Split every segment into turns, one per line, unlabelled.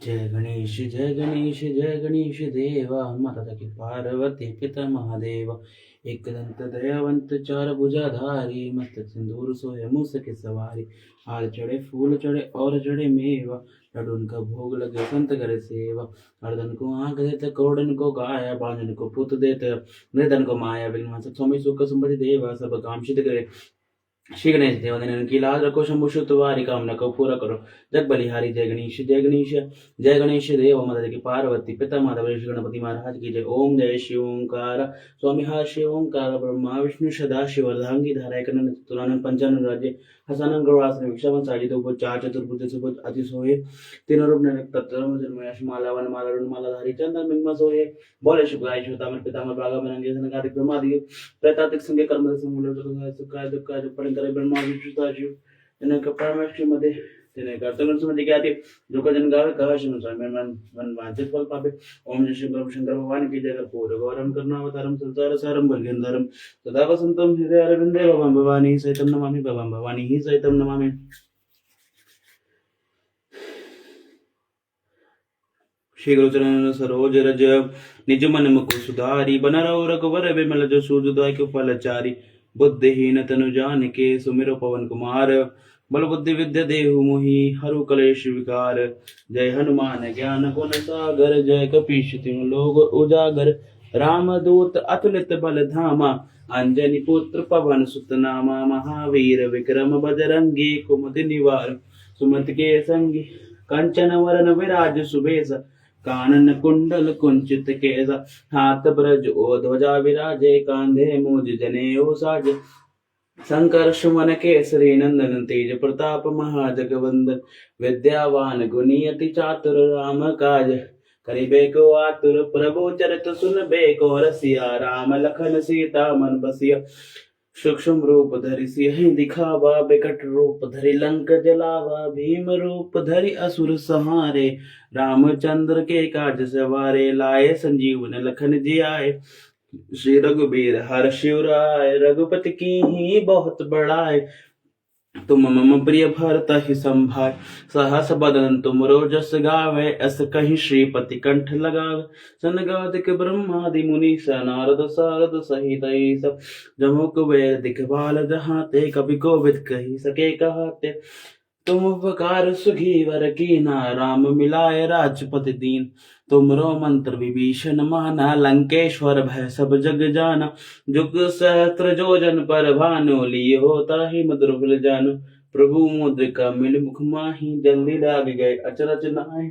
जय गणेश जय गणेश देवा माता की पार्वती पिता महादेव। एक दंत दयावंत चार भुजाधारी मस्तक सिंदूर सोहे मूस के सवारी। हार चढ़े फूल चढ़े और चढ़े मेवा लड्डून का भोग लगे संत करे सेवा। हरदन को आंख देते कौड़न को गाया बांधन को पुत देते मृदन को माया बिन स्वामी सुख संपत्ति देवा सब काम सिद्ध करे। श्री गणेश देव की लाल रखो शंभु तुम्हारी कामना को पूरा करो। जग बलिहारी जय गणेश जय गणेश जय गणेश देव माता की पार्वती पिता माता गणपति महाराज की जय। ओम जय शिव ओंकार स्वामी हा शिव ओंकार ब्रह्मा विष्णु सदा शिव अर्धांगी धाराय कनन तुलानन पंचानन राज्य हसानन गौरासन विक्षावन साजिद उपचार चतुर्भुज सुभुज अति सोहे तीनों रूप नरक तत्व जन्मयश माला वन माला रुण माला धारी चंदन मिंगमा सोहे। बोले शुभ गाय श्रोतामर पितामह भागा मनंगे सनकादिक ब्रह्मादि प्रतातिक संगे कर्म समूल सुखाय दुःखाय पड़े करे ब्रह्मा विष्णु शिव इन्हें परमेश्वर मध्ये तिने कर्तव्य समझ के आती जो का जन गावे कहा शिव स्वामी मन वांछित फल पावे। ओम जय शंकर शंकर भगवान की जय। पूर्ण गौरम करुणावतारम संसार सारम भर्गेंद्रम सदा वसंतम हृदय अरविंदे भवाम भवानी सहितम नमामि भवाम भवानी ही सहितम नमामि। श्री गुरुचरण सरोज रज निज मन मुकुर सुधारी बन रहो रघुवर विमल जो सूझदाय के फलचारी। बुद्धिहीन तनु जान के सुमिरो पवन कुमार बल बुद्धि विद्या देहु मोहि हरु कलेश विकार। जय हनुमान ज्ञान गुण सागर जय कपीश तिहु लोक उजागर। राम दूत अतुलित बल धामा अंजनी पुत्र पवन सुत नामा। महावीर विक्रम बजरंगी कुमति निवार सुमति के संगी कंचन वरन विराज सुबेसा। कानन कुंडल कुंचित केसा हाथ ब्रज ओ ध्वजा विराजे कांधे मूज जनेऊ साज। शंकर सुमन केसरी नंदन तेज प्रताप महाजगवंदन। विद्यावान गुणी अति चातुर राम काज करिबे को आतुर। प्रभु चरित सुनबे को रसिया राम लखन सीता मन बसिया। सूक्ष्म रूप धरि सिंह दिखावा बिकट रूप धरि लंक जलावा। भीम रूप धरि असुर संहारे रामचंद्र के काज सवारे। लाए संजीवन लखन जियाए श्री रघुबीर हर शिवराय। रघुपति की ही बहुत बड़ाई तुम मम प्रिय भरत ही संभाय। सहस बदन तुम रोजस गावे अस कहीं श्रीपति कंठ लगावे। सनगादिक ब्रह्मादि मुनीष नारद सारद सहित सब। जमु कुबेर दिखपाल जहाते कवि कोविद कही सके कहाते। तुम उपकार सुग्रीवर कीना राम मिलाए राजपति दीन। तुमरो मंत्र विभीषण माना लंकेश्वर भय सब जग जाना। जुग सहस्त्र जोजन पर भानु लिए होता ही मधुर फल जानु। प्रभु मुद्रिका मिल मुख माही जल्दी लाग गए अचरज नाहि।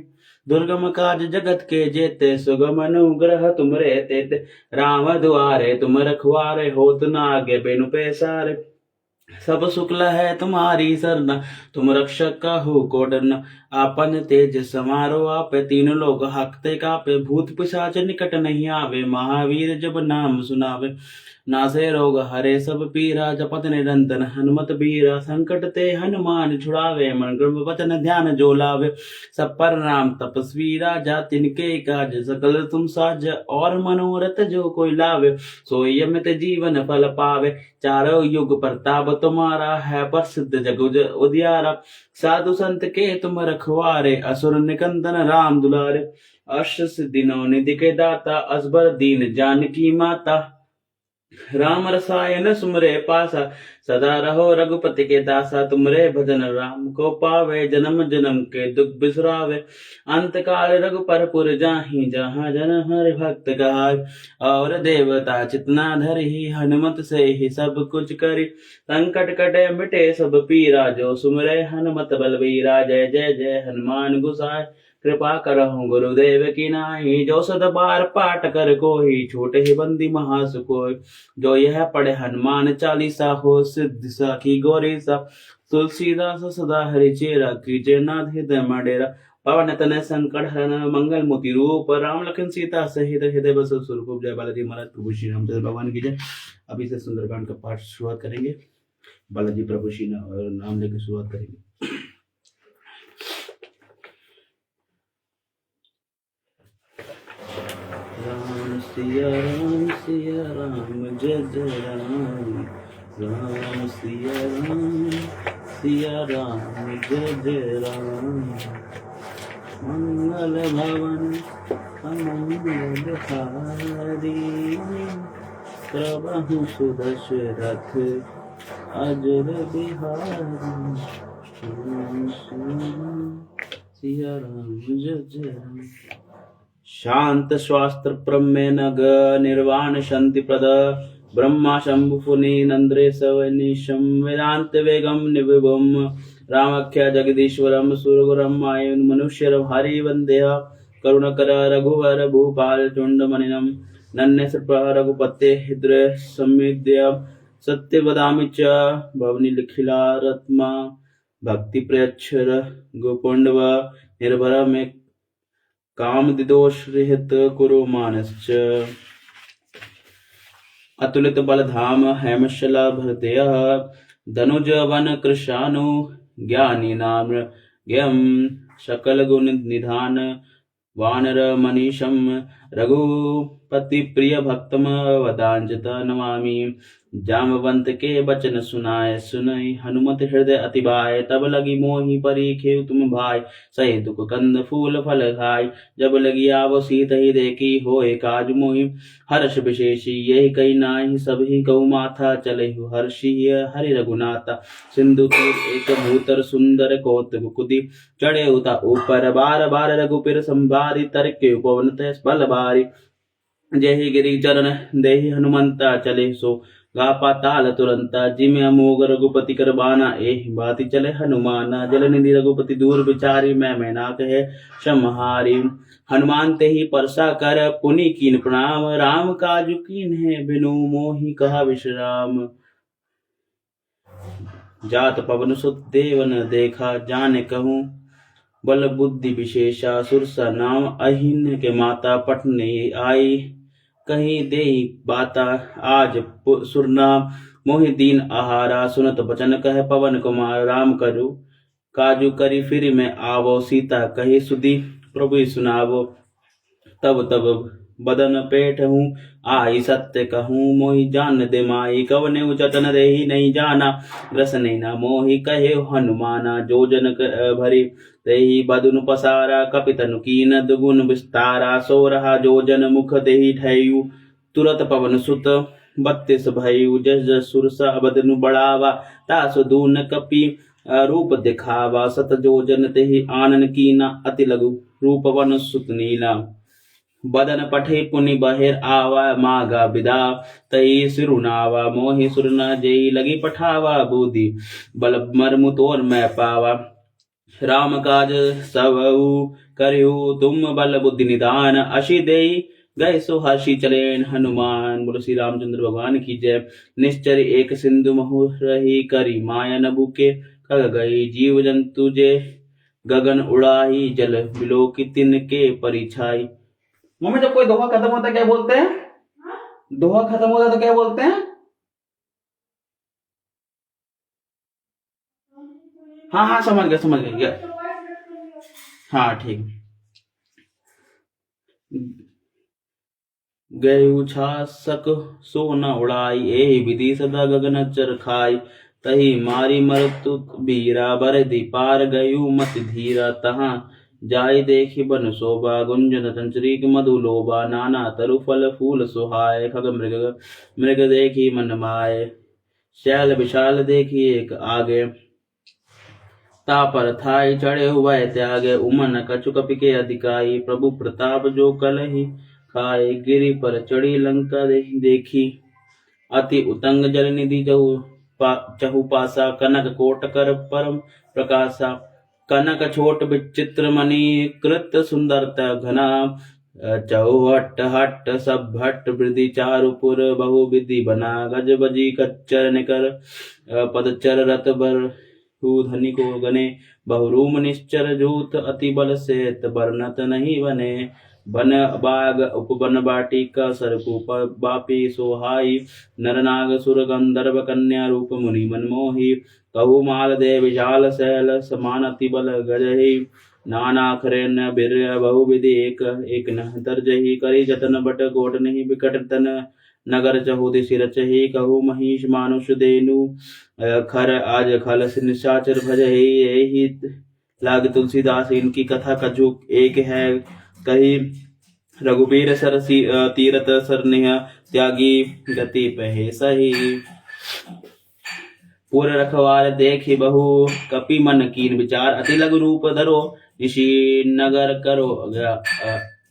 दुर्गम काज जगत के जेते सुगम अनुग्रह तुमरे तेते। राम दुआरे तुम रखवारे होत न आगे बिनु पैसारे। सब शुक्ल है तुम्हारी सरना तुम रक्षक काहू को डरना। आपन तेज समारो आप तीनों लोग हकते कापे। भूत पिशाच निकट नहीं आवे महावीर जब नाम सुनावे। नासे रोग हरे सब पीरा जपत निरंतर हनुमत बीरा। संकट ते हनुमान छुड़ावे मन क्रम वचन ध्यान जो लावे। सब पर नाम तपस्वी राजा तिनके काज सकल तुम साज। और मनोरथ जो कोई लावे सोई अमित जीवन फल पावे। चारों युग प्रताप तुम्हारा है प्रसिद्ध जग उदियारा। साधु संत के तुम रखवारे असुर निकंदन राम दुलारे। अष्ट सिद्धि नौ निधि के दाता असबर दीन जानकी माता। राम रसायन सुमरे पासा सदा रहो रघुपति के दासा। तुमरे भजन राम को पावे जन्म जन्म के दुख बिसरावे। अंत काल रघुपर पुर जाहि जहाँ जन हरि भक्त गाय। और देवता चितना धरि हनुमत से ही सब कुछ करी। संकट कटे मिटे सब पीरा जो सुमरे हनुमत बलबीरा। जय जय जय हनुमान गुसाय कृपा करहु गुरुदेव की नाहि। जो सद बार पाठ कर कोई छूटे ही बंदी महासुकोय। जो यह पढ़े हनुमान चालीसा हो सिद्धि साखी गौरीसा। तुलसीदास सदा हरि चेरा कीजे नाथ हृदय मडेरा। पवन तनय संकट हरन मंगल मूर्ति रूप। राम लखन सीता सहित हृदय बस स्वरूप। जय बालाजी महाराज प्रभु श्री रामचंद्र भगवान की जय। अभी से सुंदरकांड का पाठ शुरुआत करेंगे। बालाजी प्रभु श्री नाम लेकर शुरुआत करेंगे। राम सिया राम जय जय राम। राम सिया राम जय जय राम। मंगल भवन अमंगलहारी प्रभु सुदशरथ अजर बिहारी सिया राम जय जय राम। शांत स्वास्त्र प्रम्य नग निर्वाण शांति प्रद ब्रह्मा शंभु पुनि नंद्रे सवनिशम वेदांत वेगम निविभम रामख्य जगदीश्वरम सुरगुरम मायुन मनुष्यरम हरि वंदेह करुणकर रघुवर भूपाल चुंडमनिनम नन्य रघुपते हृदय समिद्य सत्य वदामि च भवनि लिखिला रत्मा भक्ति प्रयच्छर गोपुंडव निर्भर में काम दिदोष रहित कुरु मानश्च अतुलित बलधाम हेमशला भृतय धनुज वन कृशानु ज्ञानी नाम ज्ञम सकल गुण निधान वानर मनीषम रघुपति प्रिय भक्तम वदांजत नमामि जामवंत के वचन सुनाए सुनई हनुमत हृदय अति बाय तब लगी मोहि परीखे तुम भाई सही दुख कंद फूल फल खाय जब लगी आवो सीत ही देखी होए काज मोहि हर्ष विशेषी यही कही नाही सब ही कऊ माथा चले हर्षि हरि रघुनाथा सिंधु तीर एक भूतर सुंदर कौतुक कुदी चढ़े उता ऊपर बार बार रघुपीर संभारी तरके पवन तैस बल बारी जय गिरि चरण देहि हनुमंता चले सो गा पाताल तुरंता जिम अमोग रघुपति कर बाना एहि बाति चले हनुमाना जल निधि रघुपति दूर विचारी मैं ना कहे समहारी हनुमान ते ही परसा कर पुनि कीन प्रणाम राम काजु कीन है बिनु मोहि कहा विश्राम जात पवन सुत देवन देखा जाने कहूँ बल बुद्धि विशेषा सुरसा नाम अहिन के माता पटने आई कहीं दे बाता आज सुरना मोहि दीन आहारा सुनत बचन कह पवन कुमार राम करू काजू करी फिर मैं आवो सीता कही सुधी प्रभु सुनावो तब तब बदन पेट हूँ आई सत्य कहूँ मोहि जान दे माई कवने उचटन रही नहीं जाना रस नहीं ना मोहि कहे हनुमाना जो जन भरी तेहि बदुन पसारा कपितनु कीन दुगुन विस्तारा सो रहा जो जन मुख देहि ठयु तुरत पवन सुत 32 भयु जस जस सुरसा बदनु बढ़ावा तासु दून कपि रूप दिखावा सत जो जन तेहि आनन कीना अति लघु रूप वन सुत नीला बदन पठे पुनि बहिर आवा मागा विदा तई सिरुनावा मोहि सुरना जेई लगी पठावा बुद्धि बल मर्मु तोर मैं पावा राम काज सबऊ करियो तुम बल बुद्धि निदान अशी देई गए सो हर्षि चलेन हनुमान। बोलो श्री रामचंद्र भगवान की जय। निश्चर एक सिंधु महु रही करी माया न बुके खग गई जीव जंतु जे गगन उड़ाही जल बिलोकी तिनके परिछाई। मम्मी जब कोई दोहा खत्म होता है क्या बोलते हैं? दोहा खत्म होता है तो क्या बोलते हैं? हाँ हाँ समझ गया हाँ ठीक। गयु छासक सो न उड़ाई एहि विधि सदा गगन चर खाई तही मारी मरतु बीरा बरदी पार गयु मत धीरा तहाँ जाय देखी बन शोभा गुंजन चंचरीक मधु लोभा नाना तरु फल फूल सुहाय खग मृग मृग देखी मन माय शैल विशाल देखी एक आगे तापर थाई चढ़े हुए त्यागे उमन कछु कपिके अधिकाई प्रभु प्रताप जो कलहि खाए गिरि पर चढ़ी लंका देखी अति उतंग जल निधि चहु पासा कनक कोट कर परम प्रकाशा कनक छोट विचित्र मणि कृत सुंदरता घना चौहट हट सब भट्ट वृद्धि चारुपुर बहु विधि बना गज बजी कच्चर निकर पदचर रत बर धनी को गने बहुरूम निश्चर जूत अति बल से बरनत नहीं बने बन बाग उपवन बाटिका सरकूप बापी सोहाई नरनाग सुर गंधर्व कन्या रूप मुनि मनमोही कहु माल दे विशाल शैल समान अति बल गजहि नाना खरेन बिर बहुविधि एक न दर्जहि करी जतन बट कोट नहीं विकट तन नगर चहुदि सिर चहि कहु महिष मानुष देनु खर आज खल निशाचर भजहि एहि लाग तुलसीदास इनकी कथा कछुक एक है कही। रघुबीर सरसी तीरथ सरनिह त्यागी गति पहे सही। पुर रखवार देखि बहु कपि मन कीन विचार। अति लघु रूप धरो ऋषि नगर करो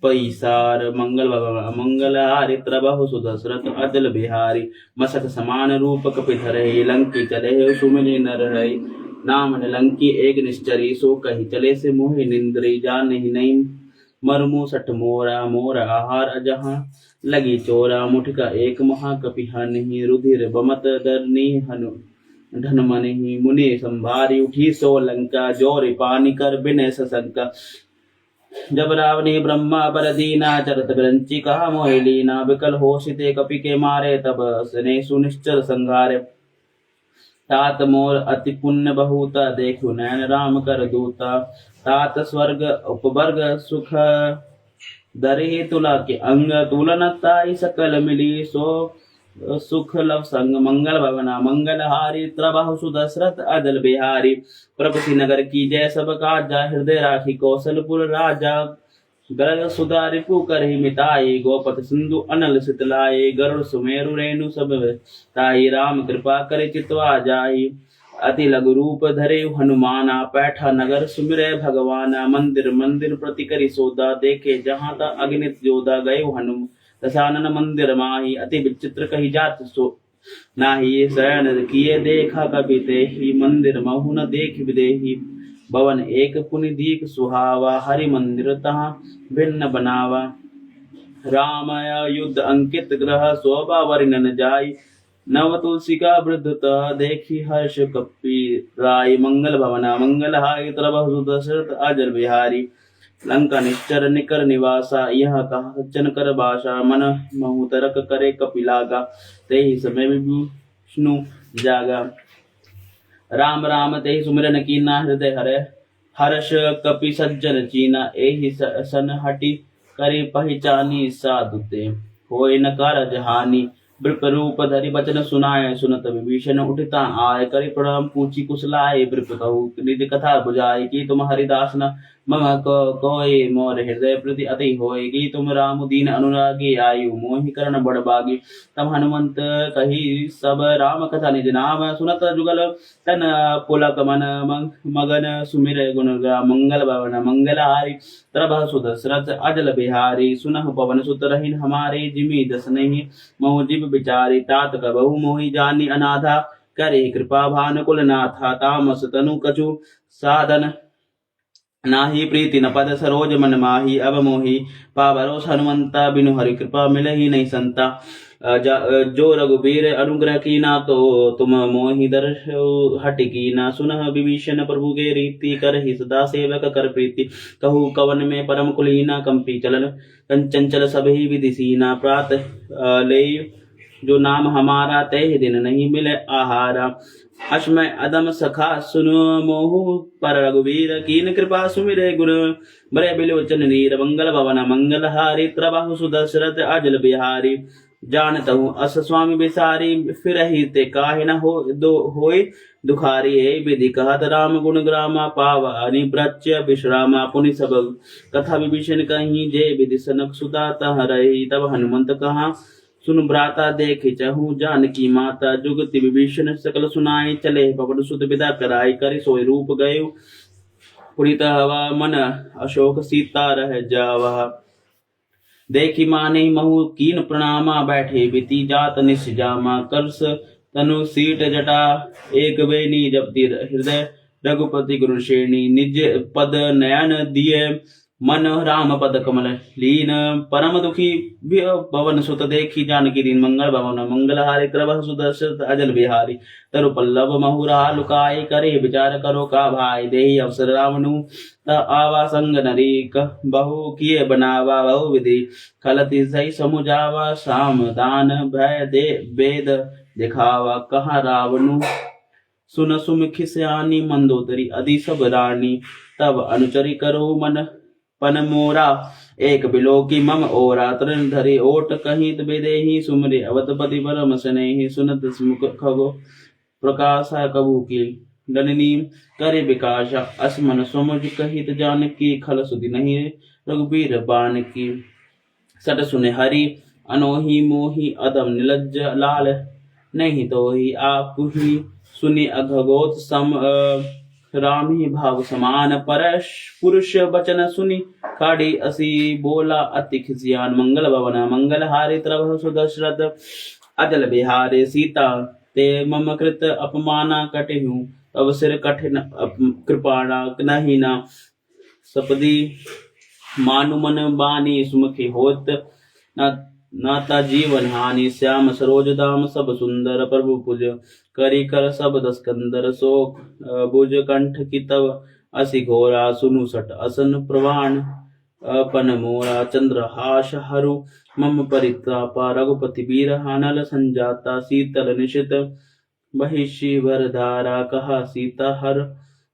पैसार। मंगल हारि त्रबहु सुदशरथ अजल बिहारी। मसक समान रूप कपि धरहि लंकी चले सुमिरि नर हरि। नाम लंकी एक निश्चरी सो कही चले से मोहि निंद्री। जान ही नहीं मरमु सठ मोरा मोर आहार अजहाँ लगी चोरा। मुठका एक महाकपि हनि रुधिर बमत दरनी हनु धन मन ही। मुनि संभारी उठी सो लंका जोरि पानी कर बिनय सशंका। जब रावणी ब्रह्मा पर दीना चरत ग्रंचि कहा मोहि लीना। विकल होशिते कपि के मारे तब स्ने सुनिश्चर संघारे। तात मोर अति पुण्य बहुता देखु नैन राम कर दूता। तात स्वर्ग उपवर्ग सुख दरे तुला के अंग। तुलन ताई सकल मिली सो सुख लव संग। मंगल भवना मंगल हारी त्रबाहु सुदशरथ अजल बिहारी। प्रभु नगर की जय सब काजा हृदय राखी कौशलपुर राजा। गरल सुधा रिपु करहि मिताई गोपत सिंधु अनल सितलाये। गरुड़ सुमेरु रेणु सब ताई राम कृपा करे चितवा जाई। अति लघु रूप धरे हनुमाना पैठा नगर सुमिरै भगवाना। मंदिर मंदिर प्रति करि सोदा देखे जहाँ ता अग्नित जोदा। गए हनुम दशानन मंदिर माही अति विचित्र कही जात सो नाही। शयन किए देखा कपि तेहि मंदिर महु न देख विदेही। भवन एक पुनि दीक सुहावा हरि मंदिर तहाँ भिन्न बनावा। राम युद्ध अंकित ग्रह शोभा वर्णन जाय। नव तुलसी का वृद्धता देखी हर्ष कपि राय। मंगल भवना मंगल हाय त्रबहु सुदशरथ अजल बिहारी। लंका निश्चर निकर निवासा यह कहा चनकर भाषा। मन महु तरक करे कपिलागा तेहि समय विष्णु जागा। राम राम तेहि सुमिरन कीना हृदय हरे। हर्ष कपि सज्जन चीना एहि सन हटि करि पहचानी साधु ते। होय न कारज हानि वृप रूप धरि बचन सुनाए। सुनत विभीषण उठिता आय करि प्रणाम पूछी कुशलाए। वृप कहु निज कथा बुझाई की तुम हरिदास न मम कोय मोर हृदय प्रति अति होय। की तुम राम दीन अनुरागी आयु मोहि करण बड़ बागी। तब हनुमंत कही सब राम कथा निज नाम। सुनत जुगल तन पुलक मन मगन सुमिर गुण मंगल भवन मंगल हारी त्रबह सुदशरथ अजल बिहारी। सुनह पवन सुत रहिन हमारे जिमि दस नहीं मोह जिब विचारी। तात कबहु मोहि जानी अनाथा करे कृपा भानुकुल नाथा। तामस तनु कछु साधन नाही प्रीति न पद सरोज मन माही। अब मोहि पावरोस हनुमंता बिनु हरि कृपा मिले ही नहीं संता। जो रघुबीर अनुग्रह कीना तो तुम मोहि दर्श हट कीना। सुनह विभीषण प्रभु के रीति करहि सदा सेवक कर प्रीति। कहु कवन में परम कुलीना कंपी चलन कंचंचल सभी विधि सीना। प्रात ले जो नाम हमारा तय दिन नहीं मिले आहारा। अश्मय अदम सखा सुनो मोहु पर रघुवीर। कीन कृपा सुमिरे गुण बरे बिलोचन नीर। मंगल भवन मंगल हारी त्रबाहु सुदशरथ अजल बिहारी। जानत हूँ अस स्वामी बिसारी फिर ही ते काहे न हो दो होय दुखारी। हे विधि कहत राम गुण ग्रामा पावनि ब्रच्य विश्रामा। पुनि सब कथा विभीषण कहीं जे विधि सनक सुता तह रही। तब हनुमंत कहा सुन भ्राता देख चहु जानकी माता। जुगति विभीषण सकल सुनाई चले पवन सुत विदा कराई। करि सोई रूप गए पुनित हवा मन अशोक सीता रह जावा। देखी माने महु कीन प्रणामा बैठे बिति जात निश जामा। करस तनु सीट जटा एक बेनी जपति हृदय रघुपति गुरु श्रेणी। निज पद नयन दिए मन राम पद कमल लीन। परम दुखी पवन सुत देखी जानकी दीन। मंगल भवन मंगल हारी त्रबह सुदशरथ अजल बिहारी। तरु पल्लव महुरा लुकाई करे विचार करो का भाई। देहि अवसर रावणु आवा संग नरी बहु किए बनावा। बहु विधि खलति सही समुझावा। साम दान भय दे वेद दिखावा। कहा रावणु सुन सुमुखि सयानी मंदोदरी अधि सब रानी। तब अनुचरी करो मन पन मोरा एक बिलो की मम ओरा। तृण धरि ओट कहीं बेदेही सुमरे अवतपति परम स्नेही। सुनत मुख खगो प्रकाश कबू की जननी करे विकास असमन समुझ कहित जानकी खल सुधि नहीं रघुबीर बान की सट सुने हरि अनोही मोही अदम निलज्ज लाल नहीं तो ही आप ही सुनि अघगोत सम राम ही भाव समान परश पुरुष बचन सुनि खाड़ी असी बोला अति खिसियान मंगल भवन मंगल हारि त्रभ सुदशरथ अजल बिहारे सीता ते मम कृत अपमाना कटिहु तब सिर कठिन कृपाणा नहीं ना सपदी मानु मन बानी सुमुखी होत न नाता जीवन हानि श्याम सरोज दाम सब सुंदर प्रभु पुज करी कर सब दस्कंदर शोक भुज कंठ की तव असि घोरा सुनु सट असन प्रवाण अपन मोरा चंद्र हाश हरु मम परितापा रघुपति बीर हानल संजाता शीतल निशित महिषी वरधारा कहा सीता हर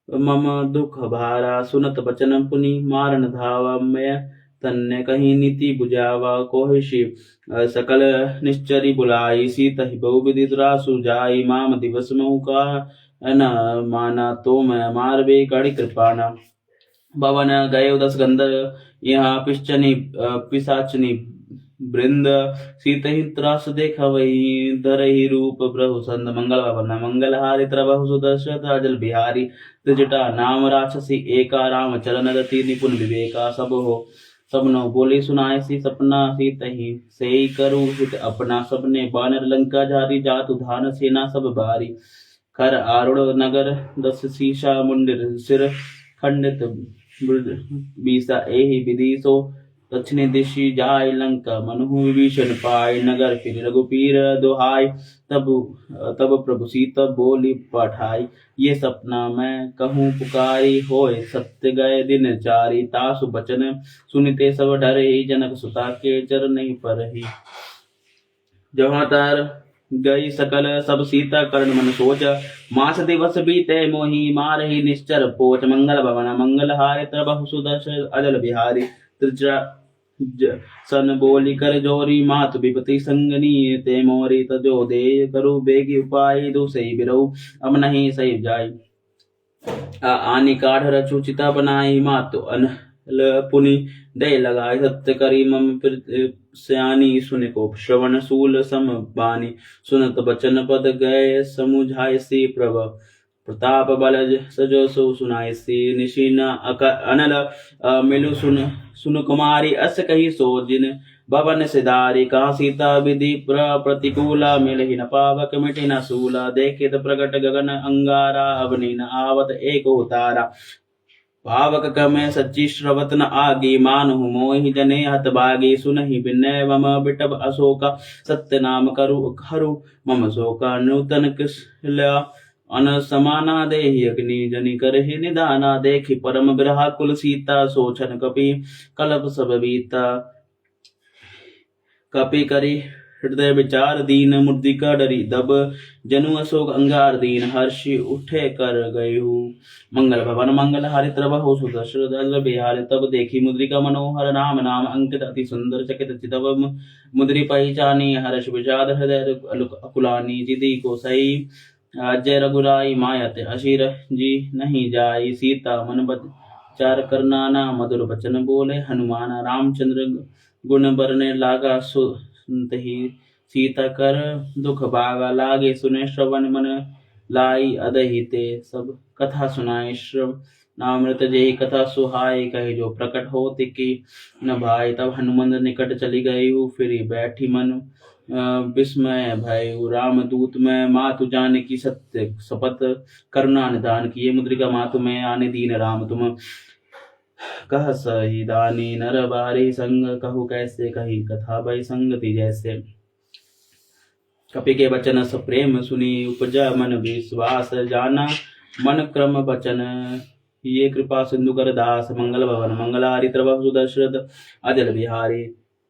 मम दुख भारा सुनत बचन पुनि मारन धावा मैं तन्ने कहीं नीति बुझावा कोहिषि सकल निश्चरी बुलाई सीत ही बहुविधि त्रासु जाई माम दिवस मऊका न माना तो मैं मारवे कड़ी कृपाना भवन गए दस गंधर यहाँ पिशाचनी वृंद सीत ही त्रास देखा वही धर ही रूप प्रभु संद मंगल भवन मंगल हारि त्रभु सुदर्शत अजल बिहारी त्रिजटा नाम राक्षसी एका राम चरण रति निपुण विवेका सब हो सबनो बोली सुनाए सी सपना सी तही से करू हित अपना सबने बानर लंका जारी जातु धान सेना सब बारी कर आरूढ़ नगर दस शीशा मुंडिर सिर खंडित बीसा एहि विधि सो दक्षिणी दिशि जाय लंका मनु विभीषण पाय नगर फिर रघुपीर दोहाय तब प्रभु सीता बोली पठाई ये सपना मैं कहूँ पुकारी होय सत्य गए दिन चारी तासु बचन सुनिते सब डरे जनक सुता के चरण पर ही जहाँ तार गई सकल सब सीता कर्ण मन सोच मास दिवस बीते मोही मार ही निश्चर पोच मंगल भवन मंगल हाय त्रबहु सुदर्श अजल बिहारी त्रिजा सन बोली कर जोरी मात विपति संगनी ते मोरी तजो दे करो बेगी उपाय दो सही बिरऊ अब नहीं सही जाय आनी काढ़ रचुचिता बनाई मातो अनल पुनि दे लगाए सत्य करी मम सयानी सुनि को श्रवण सूल सम बानी सुनत बचन पद गए समुझाय सी प्रभ प्रताप बल सजो सो सुनाय सी निशीन अनल मिलु सुन कुमारी अस कही सो जिन भवन सिधारी कहा सीता विधि प्रतिकूला मिलहि न पावक मिटि न सूला देखित प्रगट गगन अंगारा अवनि न आवत एक तारा पावक कमे सच्ची श्रवत न आगी मानु मोहि जने हत बागी सुनहि विनय मम बिटब अशोका सत्य नाम करु हरु मम शोका नूतन किसल्या अन समाना देहि अग्नि जनि करहि निदाना देखि परम बिरहा कुल सीता सोचन कपि कलप सब बीता कपि करी हृदय विचार दीन मुद्रिका डरी दब जनु अशोक अंगार दीन हर्षि उठे कर गयु मंगल भवन मंगल हारि त्रबहु सुदर्शन बिहार तब देखी मुद्रिका मनोहर नाम नाम अंकित अति सुंदर चकित चितव मुद्रि पहिचानी हर्ष विषाद हृदय अकुलानी जिदी को सही जय रघुराई मायत अशीर जी नहीं जाई सीता मन चार करना ना मधुर बचन बोले हनुमान रामचंद्र गुण बरने लागा सुनत ही सीता कर दुख भागा लागे सुने श्रवण मन लाई अदहिते सब कथा सुनाए श्रव नामृत जेहि कथा सुहाय कहे जो प्रकट होते कि न भाई तब हनुमान निकट चली गई फिर बैठी मन विस्मय भय राम दूत में मातु जाने की सत्य शपथ करुणा निदान की ये मुद्रिका मातु में आने दीन राम तुम कह सही दानी नर बारी संग कहु कैसे कही कथा भय संगति जैसे कपि के वचन सप्रेम सुनी उपजा मन विश्वास जाना मन क्रम वचन ये कृपा सिंधु कर दास मंगल भवन मंगलारि त्रबहु सुदशरथ अजल बिहारी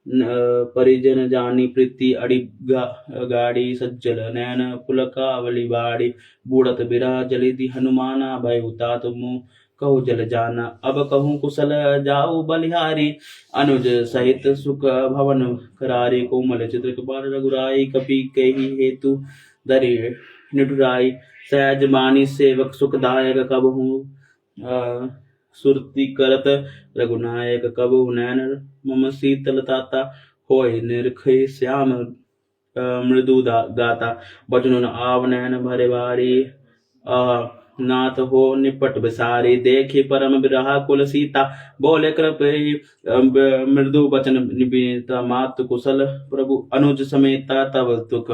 परिजन जानी प्रीति अड़ी गाड़ी सज्जल नयन पुलकावली बाड़ी बूढ़त बिरा जलिधि हनुमाना भय उता तुम कहु जल जाना अब कहूँ कुशल जाऊ बलिहारी अनुज सहित सुख भवन करारी कोमल चित्र कृपाल रघुराई कपि कही हेतु दरि निठुराई सहज बानी सेवक सुखदायक कबहू सुरति करत रघुनायक कबहू नैन मम शीतलताता होय निरखय श्याम मृदु गाता बचन आव नैन भरे बारी नाथ हो निपट बिसारी देखी परम बिरहा कुल सीता बोले कृपे मृदु बचन निबीता मातु कुशल प्रभु अनुज समेता तब तुक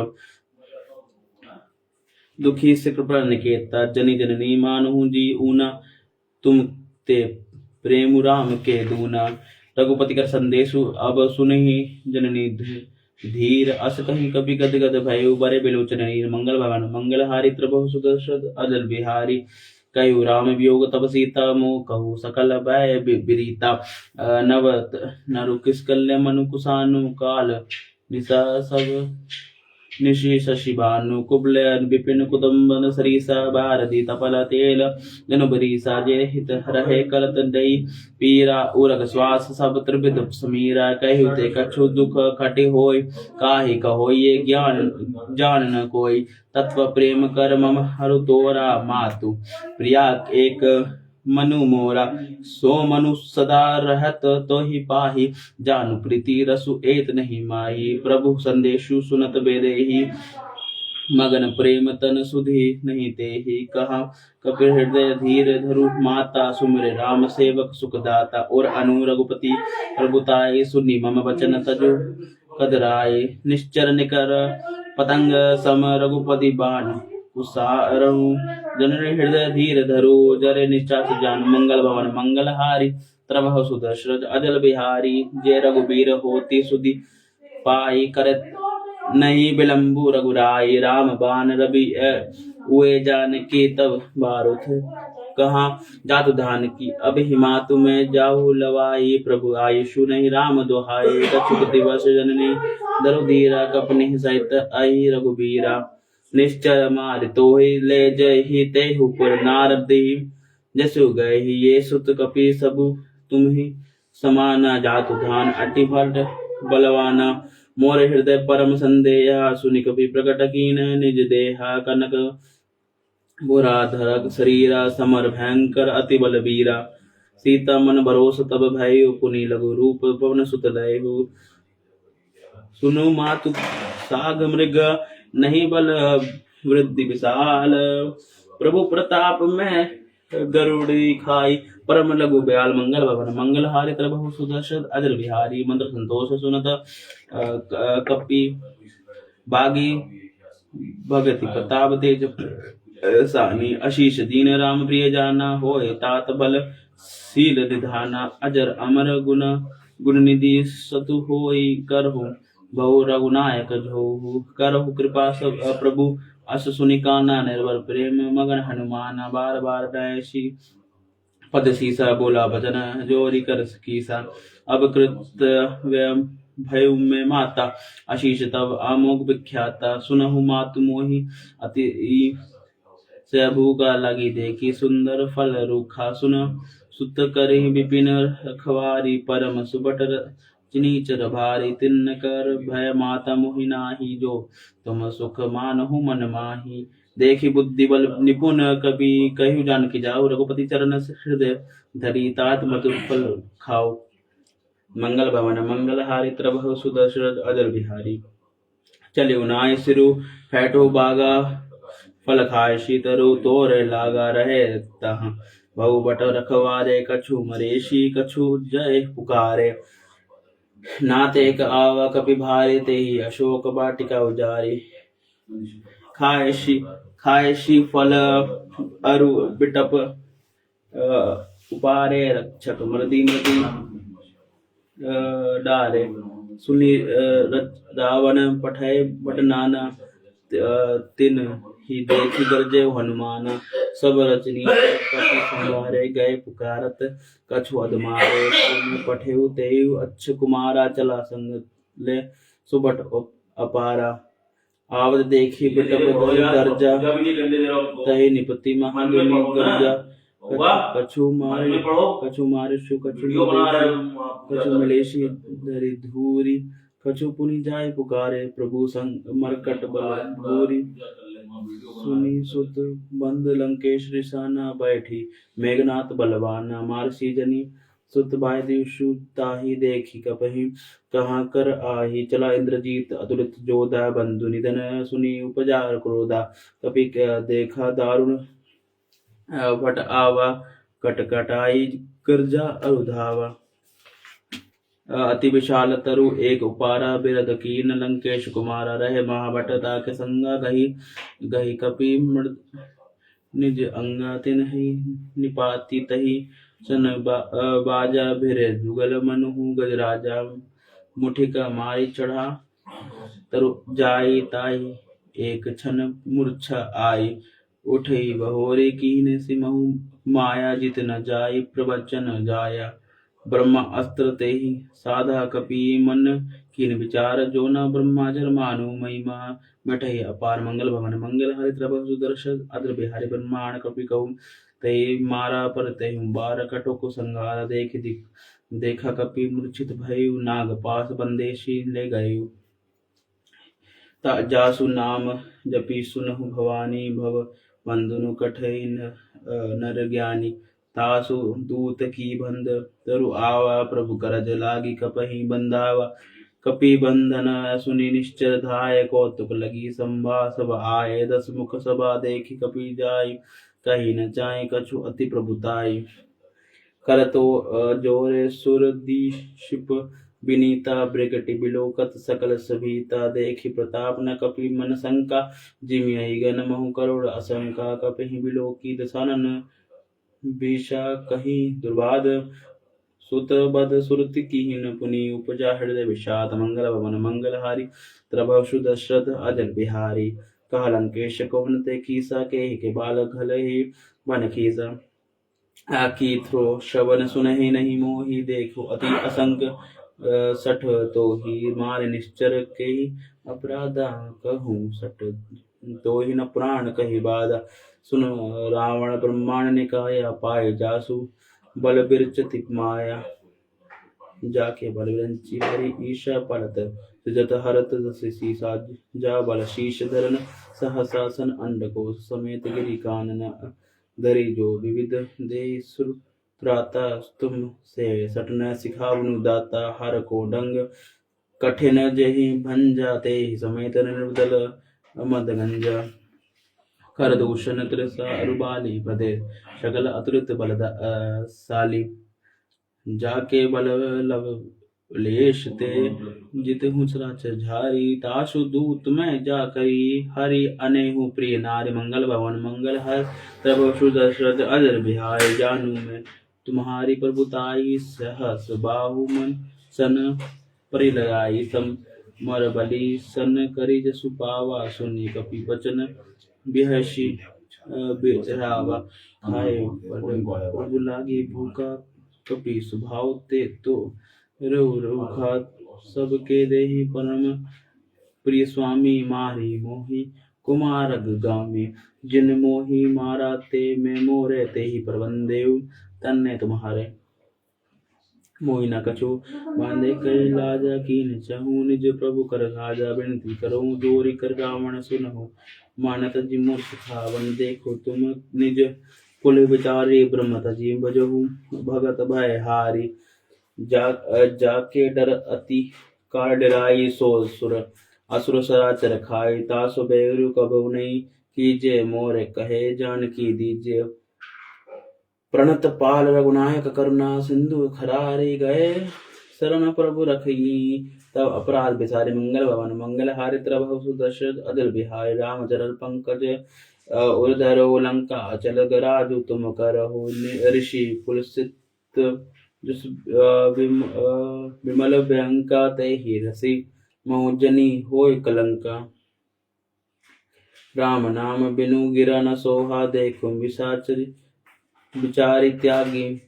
दुखी से कृपा निकेता जनी जननी मानु जी ऊना तुम ते प्रेम राम के दूना रघुपति कर संदेशु अब सुनहि जननी धीर अस कहीं कभी गद गद भयो बरे बिलोचन मंगल भवन मंगल हारी प्रभु सुदर्शन अजल बिहारी कयु राम वियोग तब सीता मोह कहु सकल भय बिरीता नवत नरु किस कल्य मनु कुसानु काल निशा सब निशि शशि भानु कुबल विपिन कुदम्बन सरीसा भारती तपल तेल जन बरीसा जय हित रहे कलत दई पीरा उरग श्वास सब त्रिविध समीरा कहु ते कछु दुख खटे होय काहि कहो ये ज्ञान जान न कोई तत्व प्रेम कर मम हरु तोरा मातु प्रिया एक मनु मोरा सो मनु सदा रहत तो ही पाही जानु प्रीति रसु एत नहीं माही प्रभु संदेशु सुनत बेदेही मगन प्रेम तन सुधी नहीं तेहि कहा कपिल हृदय धीर धरु माता सुमिर राम सेवक सुखदाता और अनु रघुपति प्रभुताय सुनि मम वचन तजु कदराय निश्चर निकर पतंग सम रघुपति बाण कुसारहु जननी हृदय धीर धरो जरे निश्चास जान मंगल भवन मंगल हारी त्रभव सुदशरथ अजल बिहारी जय रघुबीर होती सुधि पाई करत नहीं विलंबु रघुराई राम बान रवि उए जान के तब बारुथ कहाँ जातु धान की अब हिमातु में जाहु लवाई प्रभु आयुषु नहीं राम दोहाई कछुक दिवस जननी दरु धीरा कपनि सहित आई रघुबीरा निश्चय मार तो ही ले जय ही ते हुपुर नारदी जसु गए ही ये सुत कपि सबु तुम ही समाना जातु धान अति फल बलवाना मोर हृदय परम संदेह सुनि कपि प्रकट कीन निज देहा कनक बुराधरक शरीरा समर भयंकर अति बल बीरा सीता मन भरोस तब भय पुनि लघु रूप पवन सुत लय हो सुनो मातु साग मृग नहीं बल वृद्धि विशाल प्रभु प्रताप में गरुड़ी खाई परम लघु ब्याल मंगल भवन मंगल हारी प्रभु सुदर्शन अजर बिहारी मंत्र संतोष सुनत कपि बागी भगति प्रताप तेज सानी आशीष दीन राम प्रिय जाना होय तात बल शील निधाना अजर अमर गुण गुण निधि सतु होय करहु बहु रघुनायक जो करहु कृपा सब प्रभु अस सुनिकाना निर्भर प्रेम मगन हनुमान बार बार दयसी पद सीसा बोला भजन जोरी कर कीसा अब कृत भयु में माता आशीष तब आमोग विख्याता सुनहु मातु मोहि अति से भूखा लगी देखी सुंदर फल रूखा सुन सुत करि विपिन रखवारी परम सुबट चिनीचर भारी तिन्न कर भय माता मोहि नाही जो तुम सुख मानहु मन माही देखी बुद्धि बल निपुण कवि कहु जान की जाओ रघुपति चरण हृदय धरी तात मधुर फल खाओ मंगल भवन मंगल हारी त्रभव सुदर्शन अजर बिहारी चले उनाय सिरु फैटो बागा फल खाए शीतरु तोरे लागा रहे तहाँ बहु बट रखवारे कछु मरेशी कछु जय पुकारे नाथ एक आवा कपि भारे ते ही अशोक वाटिका उजारी खायशी फल अरु बिटप उपारे रक्षक मृदी डारे सुनि रावण पठय बटनाना तिन ही देखी गरजे हनुमान सब रचनी कपि संवारे गए पुकारत कछु अधमारे पठेउ तेयु अच्छ कुमारा चला संग ले सुबट अपारा आवत देखी बिटप दर्जा तहि निपति महागुनि गर्जा कछु मारे शु कछु मलेशी धरि धूरी कछु पुनि जाय पुकारे प्रभु संग मरकट बल भूरी सुनी सुत बंद लंकेश रिसाना बैठी, मेघनाथ बलवाना मारसी जनी सुत बायदीशु ताहि देखी कपहि, कहाँ कर आही चला इंद्रजीत अतुलित जोधा बंधु निधन सुनी उपजा क्रोधा, कपि देखा दारुण भट आवा, कटकटाई गर्जा अरुधावा। अति विशाल तरु एक उपारा, बिरद कीन लंकेश कुमारा, रहे महाभट ताके संगा गही, गही कपि मृद निज अंगा तिन्हि निपाति तही, सन बाजा भिरे जुगल मनुहु गजराजा, मुठिका मारी चढ़ा तरु जाई ताई, एक क्षण मूर्छा आई, उठई बहोरे कीन सिमहु माया, जित न जाई प्रवचन जाया, ब्रह्मा अस्त्र तेहि साधा कपि मन, कीन विचार जो न ब्रह्माचर मानु, महिमा मिठई अपार मंगल भवन मंगल हरि, प्रभु सुदर्शन अद्र बिहारी ब्रह्मांड कपि कहूँ, ते मारा पर ते बार कटोक संगार, देखा कपि मूर्छित भयउ, नाग पास बंदेशी ले गयु, जासु नाम जपि सुनहु भवानी, भव बंधुनु कठै नर ज्ञानी, तासु दूत की बंद तरु आवा, प्रभु करज लागी कपहि बंधावा, कपि बंधन सुनि निश्चर धाय, कौतुक लगी संभा सब आए, दस मुख सभा देखी कपि जाय, कही न चाहे कछु अति प्रभुताई, कर तो जोरे सुर दीशिप विनीता, ब्रिगटि बिलोकत सकल सभीता, देखी प्रताप न कपि मन शंका, जिमियहि गन महु करोड़ असंका, कपि बिलोकी दसानन भीषा कही दुर्बाद, सुत बद सुरति कीन पुनि, उपजा हृदय विषाद, मंगल भवन मंगलहारी, प्रभु दशरथ अजल बिहारी, कहा लंकेश कौन ते कीसा, के बालक हलहि बन खीसा, आकी थ्रो श्रवण सुनहि नहीं मोहि, देखो अति असंक सठ तो ही, मार निश्चर के अपराधा कहूँ सठ, तो ही न पुराण कही बाधा, सुन रावण ब्रह्मांड निकाया, पाए जासु बल बिरचति माया, जाके बल विरंची हरि ईशा पड़त, जत हरत सीसा, जा बल शीश धरन, सहसासन अंडकोश समेत गिरि कानन, धरि जो विविध दे सुर त्राता, तुम से सटन सिखावनु दाता, हर को डंग कठिन जहि भंजा, ते समेत निर्दल मद गंजा, कर दूषण त्रिसा अरुबाली, पदे शकल अतुलित बलशाली, जाके बल लव लेश ते जित हुसराच झारी, तासु दूत में जा करी, हरि अनेहु प्रिय नारी, मंगल भवन मंगल हर, प्रभु सुदशरथ अजर बिहारी, जानू में तुम्हारी प्रभुताई, सहस बाहु मन सन परि लगाई, सम मर बलि सन करी जसु पावा, सुनी कपि वचन बिहसी बेचरावा, खाए प्रभु लागी भूखा, कपि स्वभाव ते तो रघु रघुखा, सबके देहि परम प्रिय स्वामी, मारी मोहि कुमार गामी, जिन मोहि मारा ते मैं मोरे, ते ही प्रबंदेव तन्ने तुम्हारे, मोहि न कछु बांधे कई लाजा, कीन चहु निज प्रभु कर राजा, विनती करो जोरी कर रावण सुनहु, मानत जी मूर्ख खावन, देखो तुम निज कुल विचारे, ब्रह्म तजी बजहु भगत भय हारी, जाके डर अति कार डराई, सो सुर असुर सराचर खाई, तासु बेरु कबहु नहीं कीजे, मोरे कहे जानकी दीजिए, प्रणत पाल रघुनायक करुणा सिंधु, खरारे गए शरण प्रभु रखी, तब अपराध बिसारे, मंगल भवन मंगल हारि, प्रभु सुदशरथ अदल बिहारी, रामचरण पंकज उर्धरो, लंका अचल गराजु तुम करहु, ऋषि पुलसित जिस विमल भयंका, ते ही रसी मोजनी होय कलंका, राम नाम बिनु गिरा न सोहा, देखो विसाचरी विचारी त्यागी,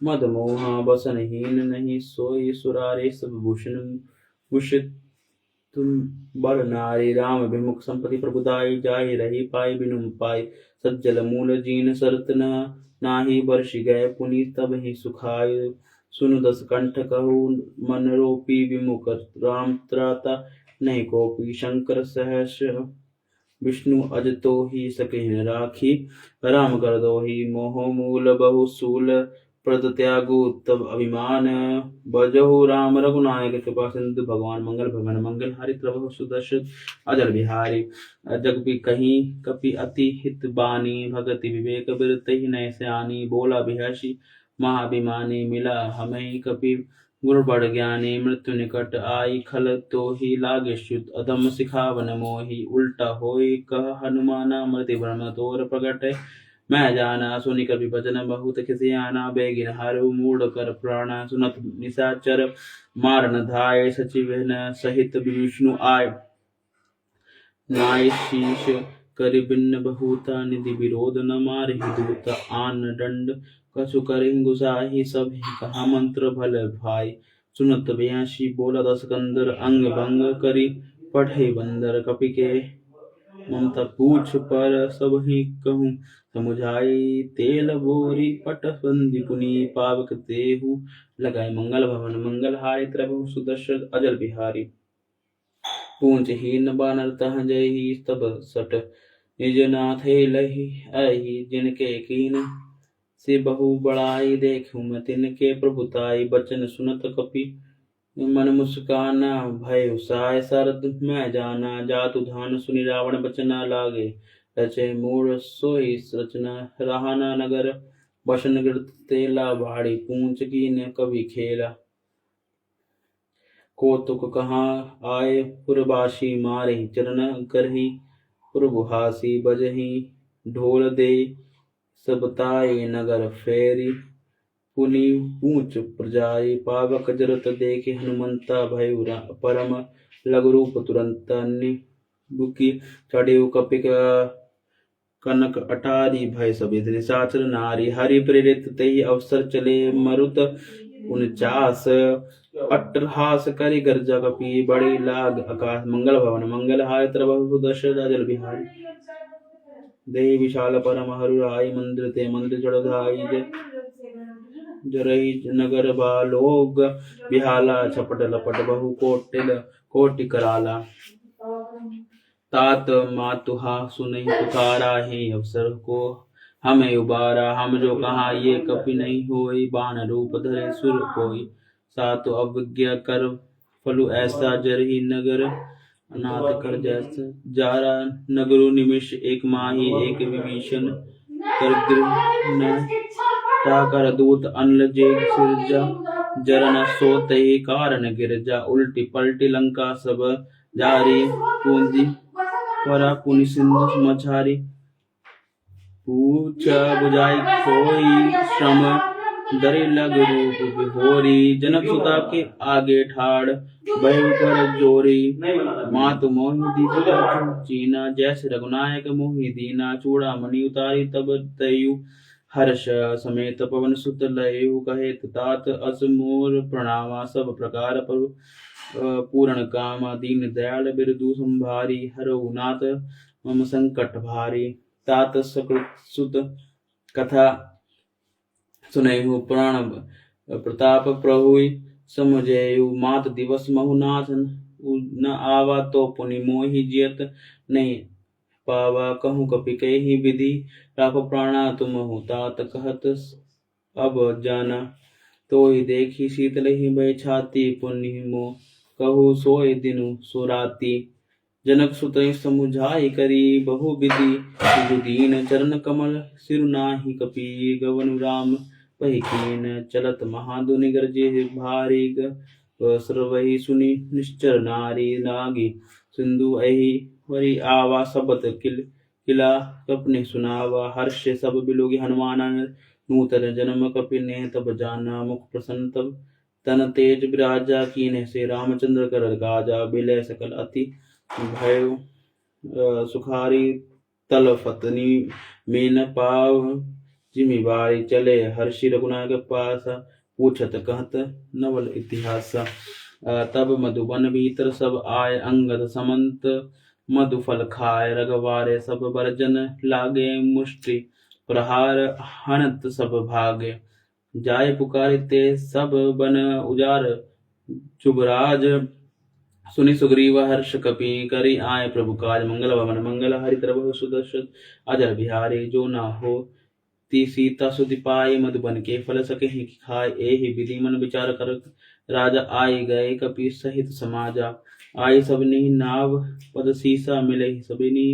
मद मोहा बसन हीन नहीं, सोई सुरारे सब भूषण भूषित तुम बड़ नारी, राम विमुख संपत्ति प्रभुदाई, जाहि रही पाई बिनु पाई, सज्जल मूल जीन सरत न नाही, वर्ष गए पुनि तब ही सुखाय, सुनु दस कंठ कहु मन रोपी, विमुख राम त्राता नहीं कोपी, शंकर सहस विष्णु अज तो ही सके राखी, राम कर दो ही मोह मूल बहुसूल, प्रत त्यागु तब अभिमान, बजहु राम रघुनायक कृपा सिंधु, भगवान मंगल भवन मंगल हारी, प्रभु सुदर्शन अजर बिहारी। जग भी कहीं कपि अति हित बानी, भगति विवेक बिरतहि नय सयानी, बोला बिहर्षि महाभिमानी, मिला हमें कपि गुण बढ़ ज्ञानी, मृत्यु निकट आई खल तो ही लागे च्युत, अधम सिखावन मोहि, उल्टा होई कह हनुमाना, मृति भ्रम तोर प्रगट मैं जाना, सुनि कपि वचन बहुत खिसियाना, बेगिन हारु मूढ़ कर प्राणा, सुनत निशाचर मारन धाय, सचिवन सहित विष्णु आय, नाय शीश करि भिन्न बहुता, निधि विरोध न मारहि दूता, आन दंड कछु करिं गुसाहि, सब कहा मंत्र भल भाई, सुनत बियासी बोला दस कंदर, अंग भंग करि पढ़े बंदर, कपि के ममता पूछ पर सब ही कहूँ समुझाई, तेल बोरी पट बंदी पुनि, पावक तेहु लगाए, मंगल भवन मंगल हारी, प्रभु सुदर्शन अजल बिहारी। पूंजहीन बानर तह जयहि, तब सट निज नाथ लहि अहि, जिनके कीन से बहु बड़ाई, देखूं मैं तिनके प्रभुताई, बचन सुनत कपि मन मुस्काना, भय साय सरद मैं जाना, जातु धान सुनि रावण बचना लागे, रचे मूढ़ सोई रचना, रहाना नगर बसन गिरत तेला, बाड़ी पूंछ कीन कवि खेला, कौतुक कहाँ आए पुरबासी, मारे चरण करही पुरबुहासी, बजही ढोल दे सबताए, नगर फेरी पुनि पूछ प्रजाई, पावक जरत देखे हनुमंता, भयउ परम लघु रूप तुरंत, बुकी चढ़ेउ कपिक कनक अटारी, भय सभी निशाचर नारी, हरि प्रेरित तेहि अवसर चले, मरुत 49 अट्टहास करि गर्जा, कपि बड़ी लाग आकाश, मंगल भवन मंगल हाय, प्रभु सुदर्शन अजल बिहारी, देहि विशाल परम हरुराई, मंदिर ते मंदिर चढ़ाई, जरई नगर बालोग, बिहाला छपट लपट बहु कोटि कराला, तात मातुहा सुनहि पुकारा, हे अवसर को हमें उबारा, हम जो कहा ये कपि नहीं होई, बाण रूप धरे सुर कोई, सातु अवज्ञा कर फलु ऐसा, जरहि नगर अनाथ कर जैसा, जारा नगरु निमिष एक माही, एक विभीषण कर गृह ताकर दूत, अनल जेग सिरजा, जरन सोतहि कारण गिरजा, उल्टी पलटी लंका सब जारी, पूंजी परा पुनि सिंधु मझारी, पूछ बुझाई खोई श्रम, दरि लग रूप बिहोरी, जनक सुता के आगे ठाड़, बहु कर जोरी, मातु मोहि दीजिए चीना, जैसे रघुनायक मोहि दीना, चूड़ामणि उतारी तब तयु, हर्ष समेत पवन सुत लयु, कहे तात अस मोर प्रणामा, सब प्रकार पर पूर्ण कामा, दीन दयाल बिरदु संभारी, हरौ नाथ मम संकट भारी, तात सकृत सुत कथा सुनहु, प्राण प्रताप प्रभुइ समझेयु, मात दिवस महुनाथ न आवा, तो पुनि मोहि जियत नहीं पावा, कहूँ कपि कहि विधि, राखो प्राणा तुमहु, तात कहत अब जाना, तो ही देखी शीतल ही भय छाती, पुनि मोह कहु सोय दिनु सुराती, जनक सुत समुझाई करी बहु विधि, दीन चरण कमल सिरु नाहि, कपि गवनु राम वही कीन, चलत महादुनि गरजे भारी, सर्वहि सुनि निश्चर नारी, लागी सिंधु अहि वरी आवा, सबत किला कपने सुनावा, हर्ष सब बिलोगी हनुमाना, नूतन जन्म कपि ने तब जाना, मुख प्रसन्न तब तन तेज विराजा, कीन्ह से रामचंद्र कर गाजा, बिलय सकल अति भय सुखारी, तल फतनी मेन पाव, जिमि बारी चले हर्षि रघुनायक पास, पूछत कहत नवल इतिहास, तब मधुबन भीतर सब आय, अंगद समंत मधुफल खाए, रघवारे सब बरजन लागे, मुष्टि प्रहार हनत सब भागे, जाय पुकारिते सब बन उजार, शुभराज सुनि सुग्रीव हर्ष कपि करि आए प्रभु काज मंगल भवन मंगल हरि प्रभु सुदर्शन अजर बिहारी जो ना हो ती सीता सुधि पाए मधुबन के फल सके खाए एहि विधि मन विचार कर राजा आए गए कपि सहित समाजा आए सबनि नाव पद सीसा मिले सबनि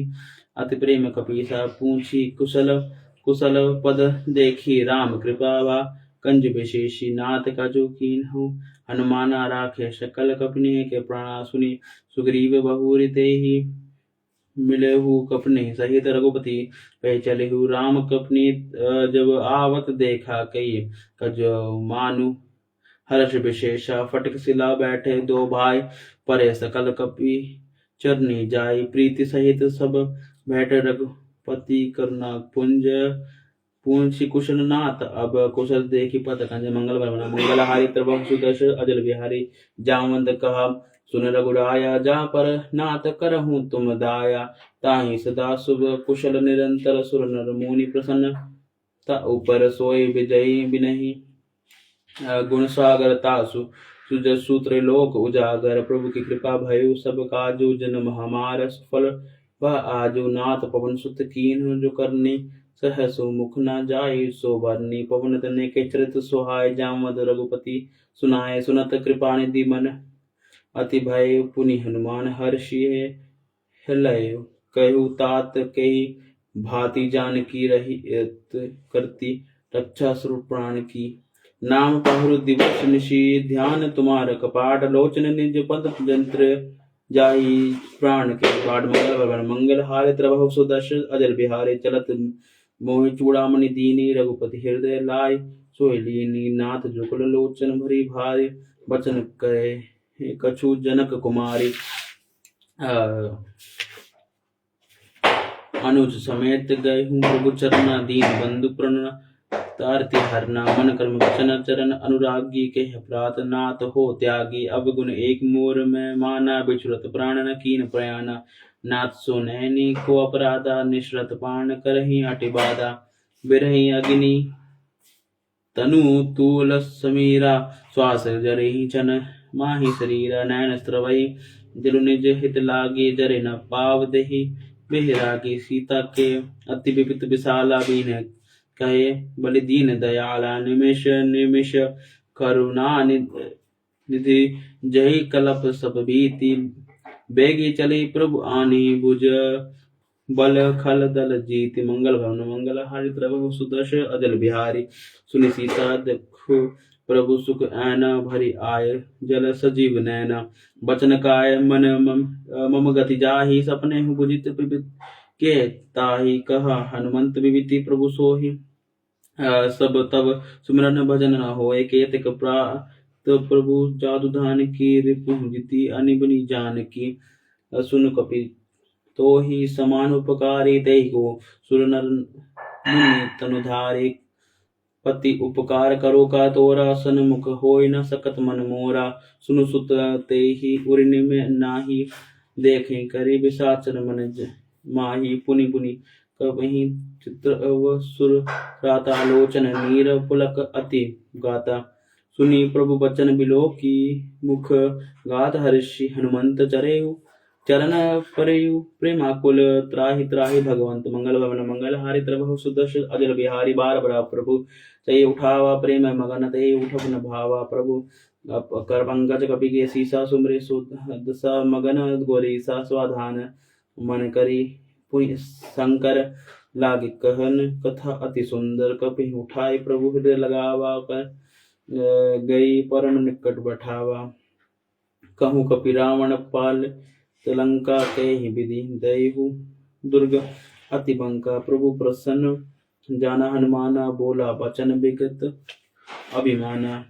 अति प्रेम कपीसा पूछी कुशल कुशल पद देखी राम कृपा वा कंज विशेषी नाथ काजू कीन्हु हनुमाना राखे सकल कपने के प्राणा सुनी सुग्रीव बहुरी ते ही मिलेहु कपने सहित रघुपति पे चलेहु राम कपने जब आवत देखा कई कज मानु हर्ष विशेषा फटक सिला बैठे दो भाई परे सकल कपि चरनी जाई प्रीति सहित सब बैठे रघुपति करुणा पुंज पूंछि कुशल नाथ अब कुशल देखी पत कंज मंगल भवन मंगल हारी प्रभु सुदर्श अजल बिहारी जामवंत कहा सुन रघुराया जा पर नाथ करहूँ तुम दाया ताहि सदा शुभ कुशल निरंतर सुर नर मुनि प्रसन्न ता ऊपर सोए विजयी बिनहि गुण सागर तासु सुजस सूत्र लोक उजागर प्रभु की कृपा भयो सब काजु जन्म हमार सफल वह आजु नाथ पवन सुत कीन जो करनी सहसो मुख न जाय सो बरनी पवन तने के चरित सुहाय जामद रघुपति सुनाय सुनत कृपा निधि मन अति भय पुनि हनुमान हर्षिये हृदय कहु तात कही भांति जानकी रही करती रक्षा स्वरूप प्राण की नाम पहुरु दिवस निशि ध्यान तुम्हार कपाट लोचन निज पद जंत्र जाहि प्राण के पाठ मंगल भवन मंगल हारे प्रभु सुदर्श अजल बिहारे चलत मोहि चूड़ामणि दीनी रघुपति हृदय लाय सोहलीनी नाथ जुगल लोचन भरी भारी वचन कहे कछु जनक कुमारी अनुज समेत गए हूँ प्रभु चरना दीन बंधु प्रण तारती हरना मन कर्म वचन चरण अनुरागी के प्रातनाथ हो त्यागी अब गुण एक मोर में माना बिछुरत प्राण न कीन प्रयाना नाथ सो नैनी को अपराधा निश्रत पान करही अटिबाधा बिरही अग्नि तनु तूल समीरा श्वास जरही चन माही शरीरा नैन स्त्रवई दिलु निज हित लागी जरे न पाव देही बेहरागी सीता के अति विपित विशाला बीन कहे बलि दीन दयाला निमिष निमिष करुणा निधि जही कलप सब बीती बेगी चली प्रभु आनी भुज बल खल दल जीति मंगल भवन मंगल हारि प्रभु सुदर्श अजल बिहारी सुनि सीता देखो प्रभु सुख ऐना भरी आय जल सजीव नैना बचन काय मन मम गति जाहि सपने बुझित पिबित के ताहि कहा हनुमंत विविति प्रभु सोहि सब तब सुमिरन भजन न होए केतिक तो प्रभु जादू धान की रिपुंजिति अनिबनी जान की सुन कपि तो ही समान उपकारी ते को सुर नर मुनि तनुधारी पति उपकार करो का तोरा सन्मुख होय न सकत मन मोरा सुनु सुत ते ही उर्नि में नाही देखे करी विसाचन मन माही पुनि पुनि कबहि चित्र अव सुर राता लोचन नीर पुलक अति गाता सुनी प्रभु बचन बिलो की मुख गात हर्षि हनुमंत चरेयु चरण परयु प्रेमाकुल त्राहि त्राहि भगवंत मंगल भवन मंगल हारि प्रभु सुदर्श अजल बिहारी बार बरा प्रभु ते उठावा प्रेम मगन ते उठप न भावा प्रभु कर पंकज कपि के सीसा सुमरे सुदसा मगन गोरी सा स्वाधान मन करी पुय शंकर लागे कहन कथा अति सुंदर कपि उठाई प्रभु हृदय लगावा कर गई परन निकट बैठावा कहूँ कपि रावण पाल लंका के ही विधि दयहु दुर्ग अति बंका प्रभु प्रसन्न जाना हनुमाना बोला वचन विगत अभिमाना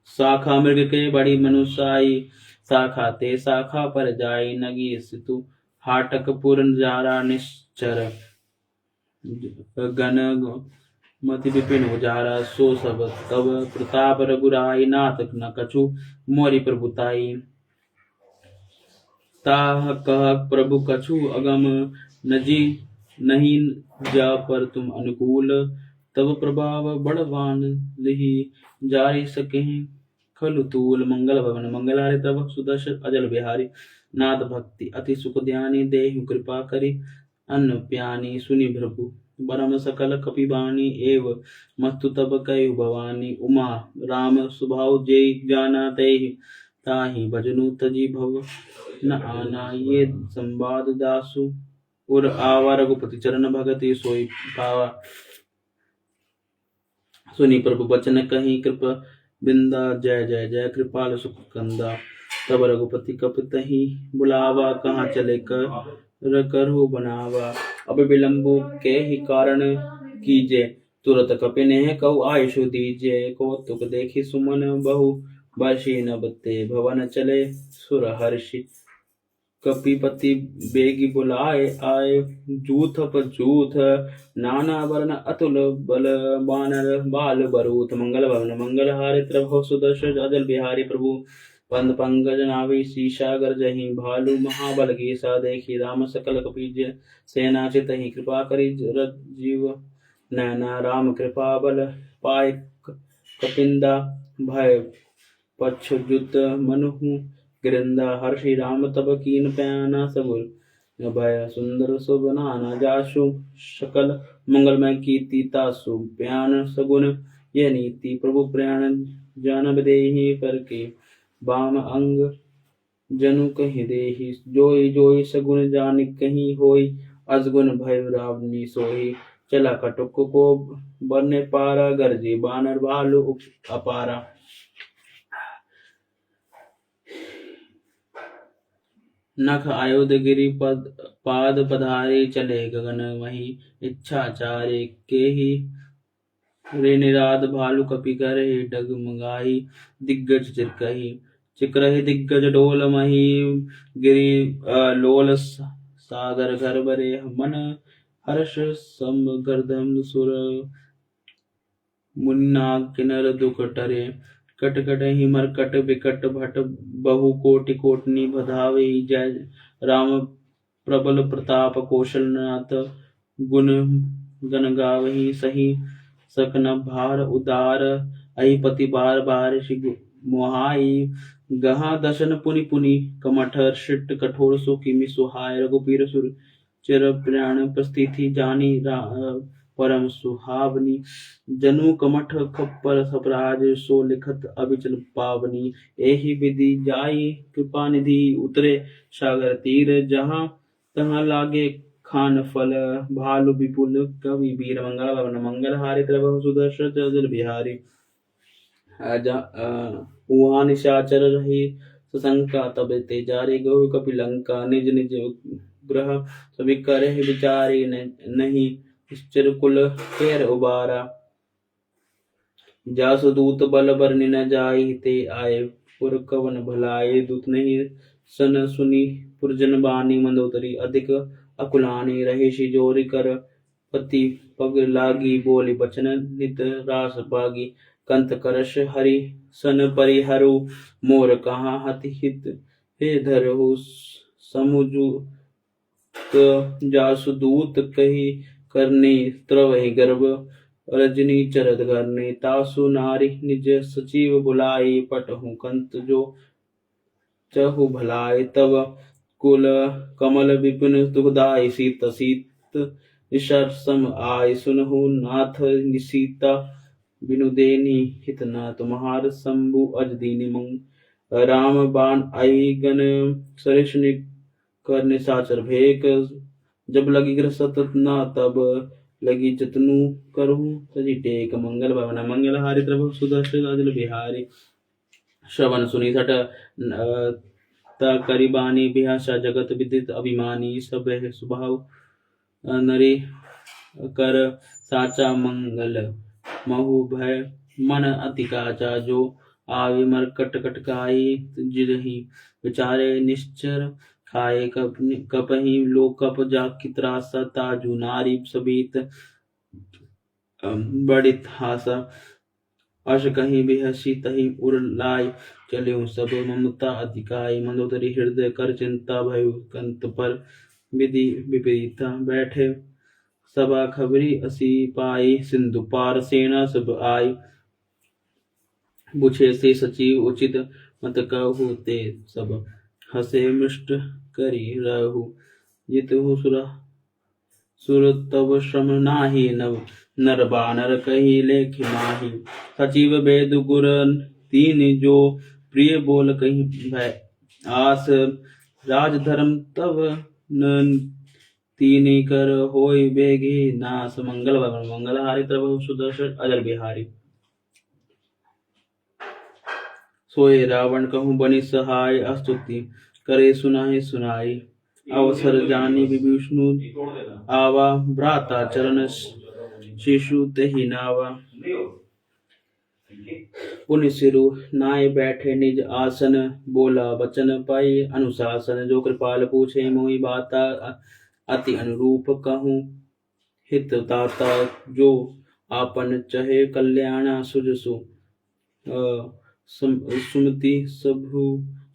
शाखा मृग के बड़ी मनुष्याई शाखा ते शाखा पर जाई नगी सितु हाटक पूर्ण जारा निश्चर गण मति विपिन उजारा सो सब तब प्रताप रघुराई नाथ न कछु मोरी प्रभुताई ताह कह प्रभु कछु अगम नजी नहीं जा पर तुम अनुकूल तब प्रभाव बड़वान लिहि जारी सके खलु तूल मंगल भवन मंगल हारे तब सुदर्शन अजल बिहारी नाथ भक्ति अति सुख ध्यानी देहु कृपा करी अन्न प्यानी सुनि प्रभु बरम सकल कपिबानी एव मस्तु तब कयु भवानी उमा राम सुभाव जय जाना तेहि ताहि भजनु तजी भव न आना ये संवाद दासु उर आवा रघुपति चरण भगति सोई पावा सुनी प्रभु बचन कहीं कृपा बिंदा जय जय जय कृपाल सुख कंदा तब रघुपति कपि बुलावा कहाँ चले कर करहु बनावा अब विलंबु के ही कारण कीजे तुरत कपि नेह कऊ आयुषु दीजे कौतुक देखी सुमन बहु बर्षि न बते भवन चले सुर हर्षि कपिपति बेगी बुलाए आए जूथ पर जूथ नाना वर्ण अतुल बल बानर बाल बरूथ मंगल भवन मंगल हारे प्रभु सुदर्शन अजल बिहारी प्रभु पंद पंकज नाभि शीशागर जही भालू महाबल की सा देखी राम सकल कपीज सेना चित ही कृपा करी जीव नैना राम कृपा बल पाय कपिंदा भय पक्षजुत मनुहु गिरिंदा हर्षि राम तब कीन प्याना सबुर भय सुंदर शुभ नाना जाशु सकल मंगलमय कीर्ति तासु प्यान सगुन यह नीति प्रभु प्रयाण जान देहि कर के बाम अंग जनु कहि देहि जोई जोई सगुन जान कहीं होई अजगुन भय रावनी सोई चला कटुक को बरने पारा गरजे बानर भालू अपारा नख आयुध गिरि पाद पधारे चले गगन वही इच्छाचारे के ही रे निराद भालु कपि करे डगमगाही दिग्गज चिकरहि दिग्गज डोल मही गिरि लोल सागर घर बरे मन हर्ष सम गर्दम सुर मुन्ना किनर दुख टरे कट कट ही मरकट विकट भट बहु कोटि कोटनी बधावे जय राम प्रबल प्रताप कौशलनाथ गुण गण गावही सही सकन भार उदार अहिपति बार बार मोहाई गहा दशन पुनि पुनि कमठ शिट कठोर सो किमि सुहाय रघुपीर सुर चिर प्राण प्रस्थिति जानी परम सुहावनी जनु कमठ खप्पर सपराज सो लिखत अविचल पावनी एहि विधि जाई कृपा निधि उतरे सागर तीर जहाँ तहाँ लागे खान फल भालु विपुल कवि वीर मंगल भवन मंगल हारि प्रभु सुदर्शन अजल बिहारी उहा निशाचर रही सशंका तब ते जारे गौ कपिलंका निज निज ग्रह सभी करे विचारी नहीं निश्चर कुल केर उबारा जासु दूत बल बरनि न जाई ते आए पुर कवन भलाए दूत नहीं सन सुनी पुरजन बानी मंदोदरी अधिक अकुलानी रहे जोरी कर पति पग लागी बोली बचन नित रास बागी कंत करश हरि सन परिहरु मोर कहाँ हति हित हे धरहु समुजु जासु दूत कही करने त्रवहि गर्भ रजनी चरद करने तासु नारी निज सचिव बुलाई पटहु कंत जो चहु भलाय तब कुल कमल विपिन दुखदाय सीत सीत निशर सम आय सुनहु नाथ निसीता बिनु देनी हित न तुम्हार शंभु अज दीनी मंग राम बाण आई गण सरिष कर निशाचर भेक जब लगी ग्रह सतत न तब लगी जतनु करहु तजी टेक मंगल भवन मंगल हारि प्रभु सुदर्शन अजल बिहारी श्रवण सुनी सट करिबानी बिहासा जगत विदित अभिमानी सब स्वभाव नरी कर साचा मंगल महु भय मन अति काचा जो आवे मरकट कटकाई जिरही विचारे निश्चर खाए कपही लो कप जाकी त्रासा ताजु नारी सबीत बड़ित हासा अश कहीं बेहसी तही उर लाई चले सब ममता अधिकाई मंदोदरी हृदय कर चिंता भय कंत पर विधि विपरीता बैठे सभा खबरी असी पाई सिंधु पार सेना सब आई पूछे से सचिव उचित मत कहु ते सब हसे मृष्ट करी रहु जितहु सुर तब श्रम नाही नव नर बानर कही लेख माही सचिव वेद गुर तीन जो प्रिय बोल कही भय आस राजधर्म तब न तीन कर होय बेगे नास मंगल भवन मंगल हारि प्रभु सुदर्शन अजर बिहारी सोए रावण कहूँ बनि सहाय स्तुति करे सुनाहि सुनाई अवसर जानी विभीषणु आवा भ्राता चरण शिशु तहि नावा पुनि सिरु नाय बैठे निज आसन बोला वचन पाई अनुशासन जो कृपाल पूछे मोहि बाता अति अनुरूप कहूँ हित दाता जो आपन चहे कल्याण सुजसु सुमति सबहु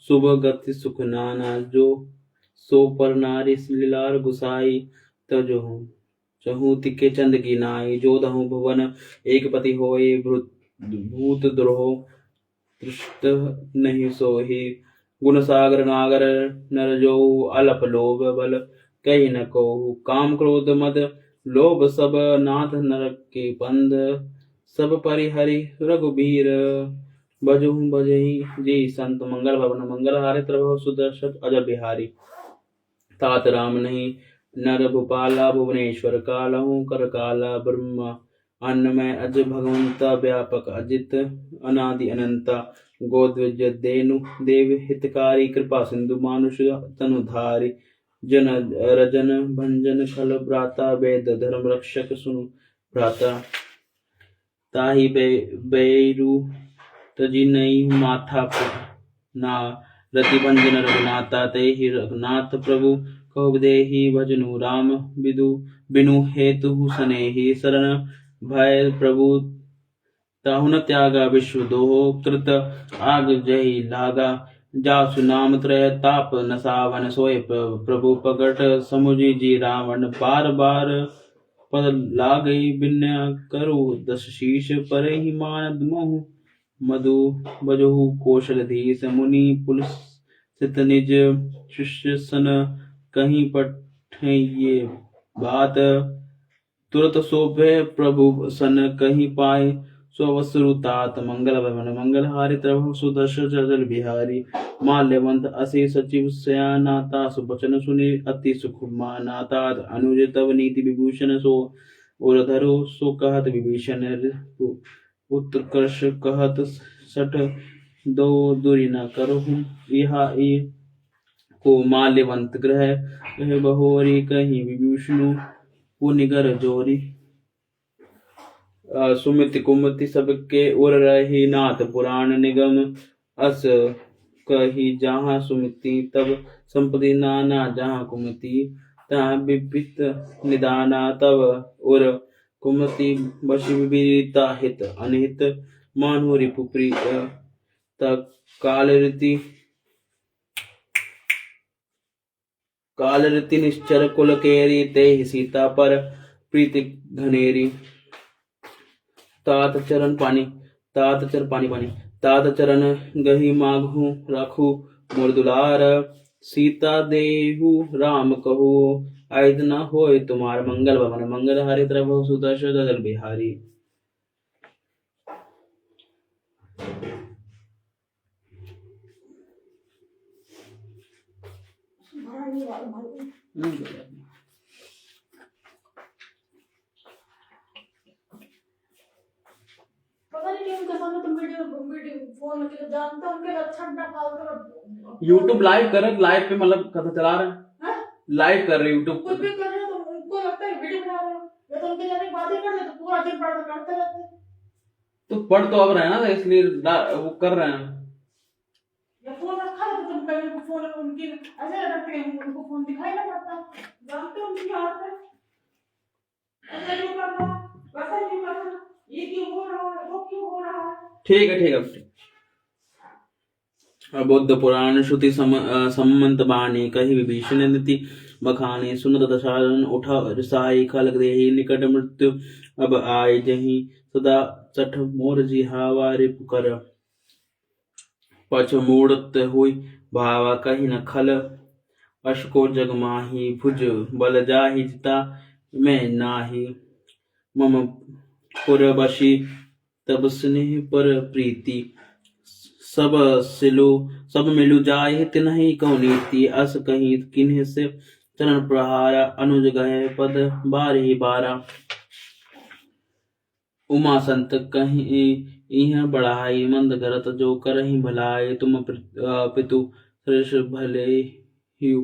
शुभ गति सुख नाना जो सो पर नारी लीलार गुसाई तजहु चहु तिके चंद की नाई जो दहु भुवन एक पति होए भूत द्रोह तृष्ट नहीं सोही गुण सागर नागर नर जो अलप लोभ बल कही न कोहु काम क्रोध मद लोभ सब नाथ नरक के बंद सब परिहरि रघुबीर बजहु बजही जी संत मंगल भवन मंगल हारे प्रभु सुदर्शन अजर बिहारी तात राम नहीं नर भूपाला भुवनेश्वर कालहु कर काला ब्रह्म अन्नमय अज भगवंता व्यापक अजित अनादि अनंता गोद्विज देनु देव हितकारी कृपा सिंधु मानुष तनुधारी जन रजन भंजन खल भ्राता वेद धर्म रक्षक सुनु भ्राता ताहि बैरु तजी नई माथा ना रति भंजन रघुनाथा ते ही रघुनाथ प्रभु कहो देहि भजनु राम विदु बिनु हेतु सनेहि शरण भय प्रभु ताहुन त्यागा विश्व दोहो कृत आग जही लागा जासु नाम त्रय ताप नसावन सोए प्रभु प्रगट समुझी जी रावण बार बार पद लागई बिन्य करु दस शीश परे ही मानद मोहु मधु बजहु कौशलधीश मुनि पुलसित निज शिष्य सन कहीं पठे ये बात तुरत शोभे प्रभु सन कहीं पाए स्वसुरुतात मंगल भवन मंगल हारि प्रभु सुदर्शन जल बिहारी माल्यवंत असी सचिव सयानाता सुबचन सुनि अति सुख मानाता अनुज तव नीति विभूषण सो उरधरो सो कहत विभीषण उत्कर्ष कहत सठ दो दूरी न करहु इहा को माल्यवंत ग्रह बहोरी कहीं विभूषणु पुनिगर जोरी सुमति कुमति सबके उर रही नाथ पुराण निगम अस कही जहाँ सुमति तब संपत्ति नाना जहाँ कुमति तहाँ विपित निदाना तब उर कुमति बशी विविधता हित अनहित मानु रिपुप्रीत काल रीति निश्चर कुल केरी ते ही सीता पर प्रीति घनेरी तात चरण पानी तात चरण गही माघु राखु मुरदुलार सीता देहु राम कहु आयद न होय तुम्हार मंगल भवन मंगल हारि प्रभु सुदर्शन जल बिहारी
पता नहीं क्यों कैसा तुम वीडियो फोन में जानता हूं कि अच्छा ना फालतू
YouTube लाइव कर लाइव पे मतलब कथा चला रहे हैं लाइव कर रहे YouTube
कुछ भी कर रहे हो तो उनको लगता है वीडियो बना रहे हो या तो उनके जाने बातें कर रहे तो पूरा दिन पढ़ करते रहते
तो पढ़ तो अब रहे हैं ना इसलिए वो कर रहे हैं
या फोन रखा है तो तुम कहीं फोन उनकी ऐसे रखते हैं उनको फोन दिखाई ना पड़ता जानते हो उनकी आदत है ऐसा क्यों कर रहा वैसा क्यों कर रहा ये क्यों हो रहा है वो क्यों हो रहा है
ठीक है बुद्ध पुराण श्रुति सम्मत बाणी कही विभीषण नीति बखाने सुनत दशारण उठा रिसाई खलक देहि निकट मृत्यु अब आय जही सदा चठ मोर जी हावा रिप कर पछ मूढ़त हुई भावा कही न खल अशको जग माही भुज बल जाहि जिता मैं नाही मम पुरबशी तब स्नेह पर प्रीति सब सिलु सब मिलु जाहि तिन्हि कौ नीति अस कहीं किन्ह से चरण प्रहारा अनुज गए पद बारही बारा उमा संत कहीं इह बढ़ाई मंद करत जो करहि भलाई तुम पितु सृष भले ही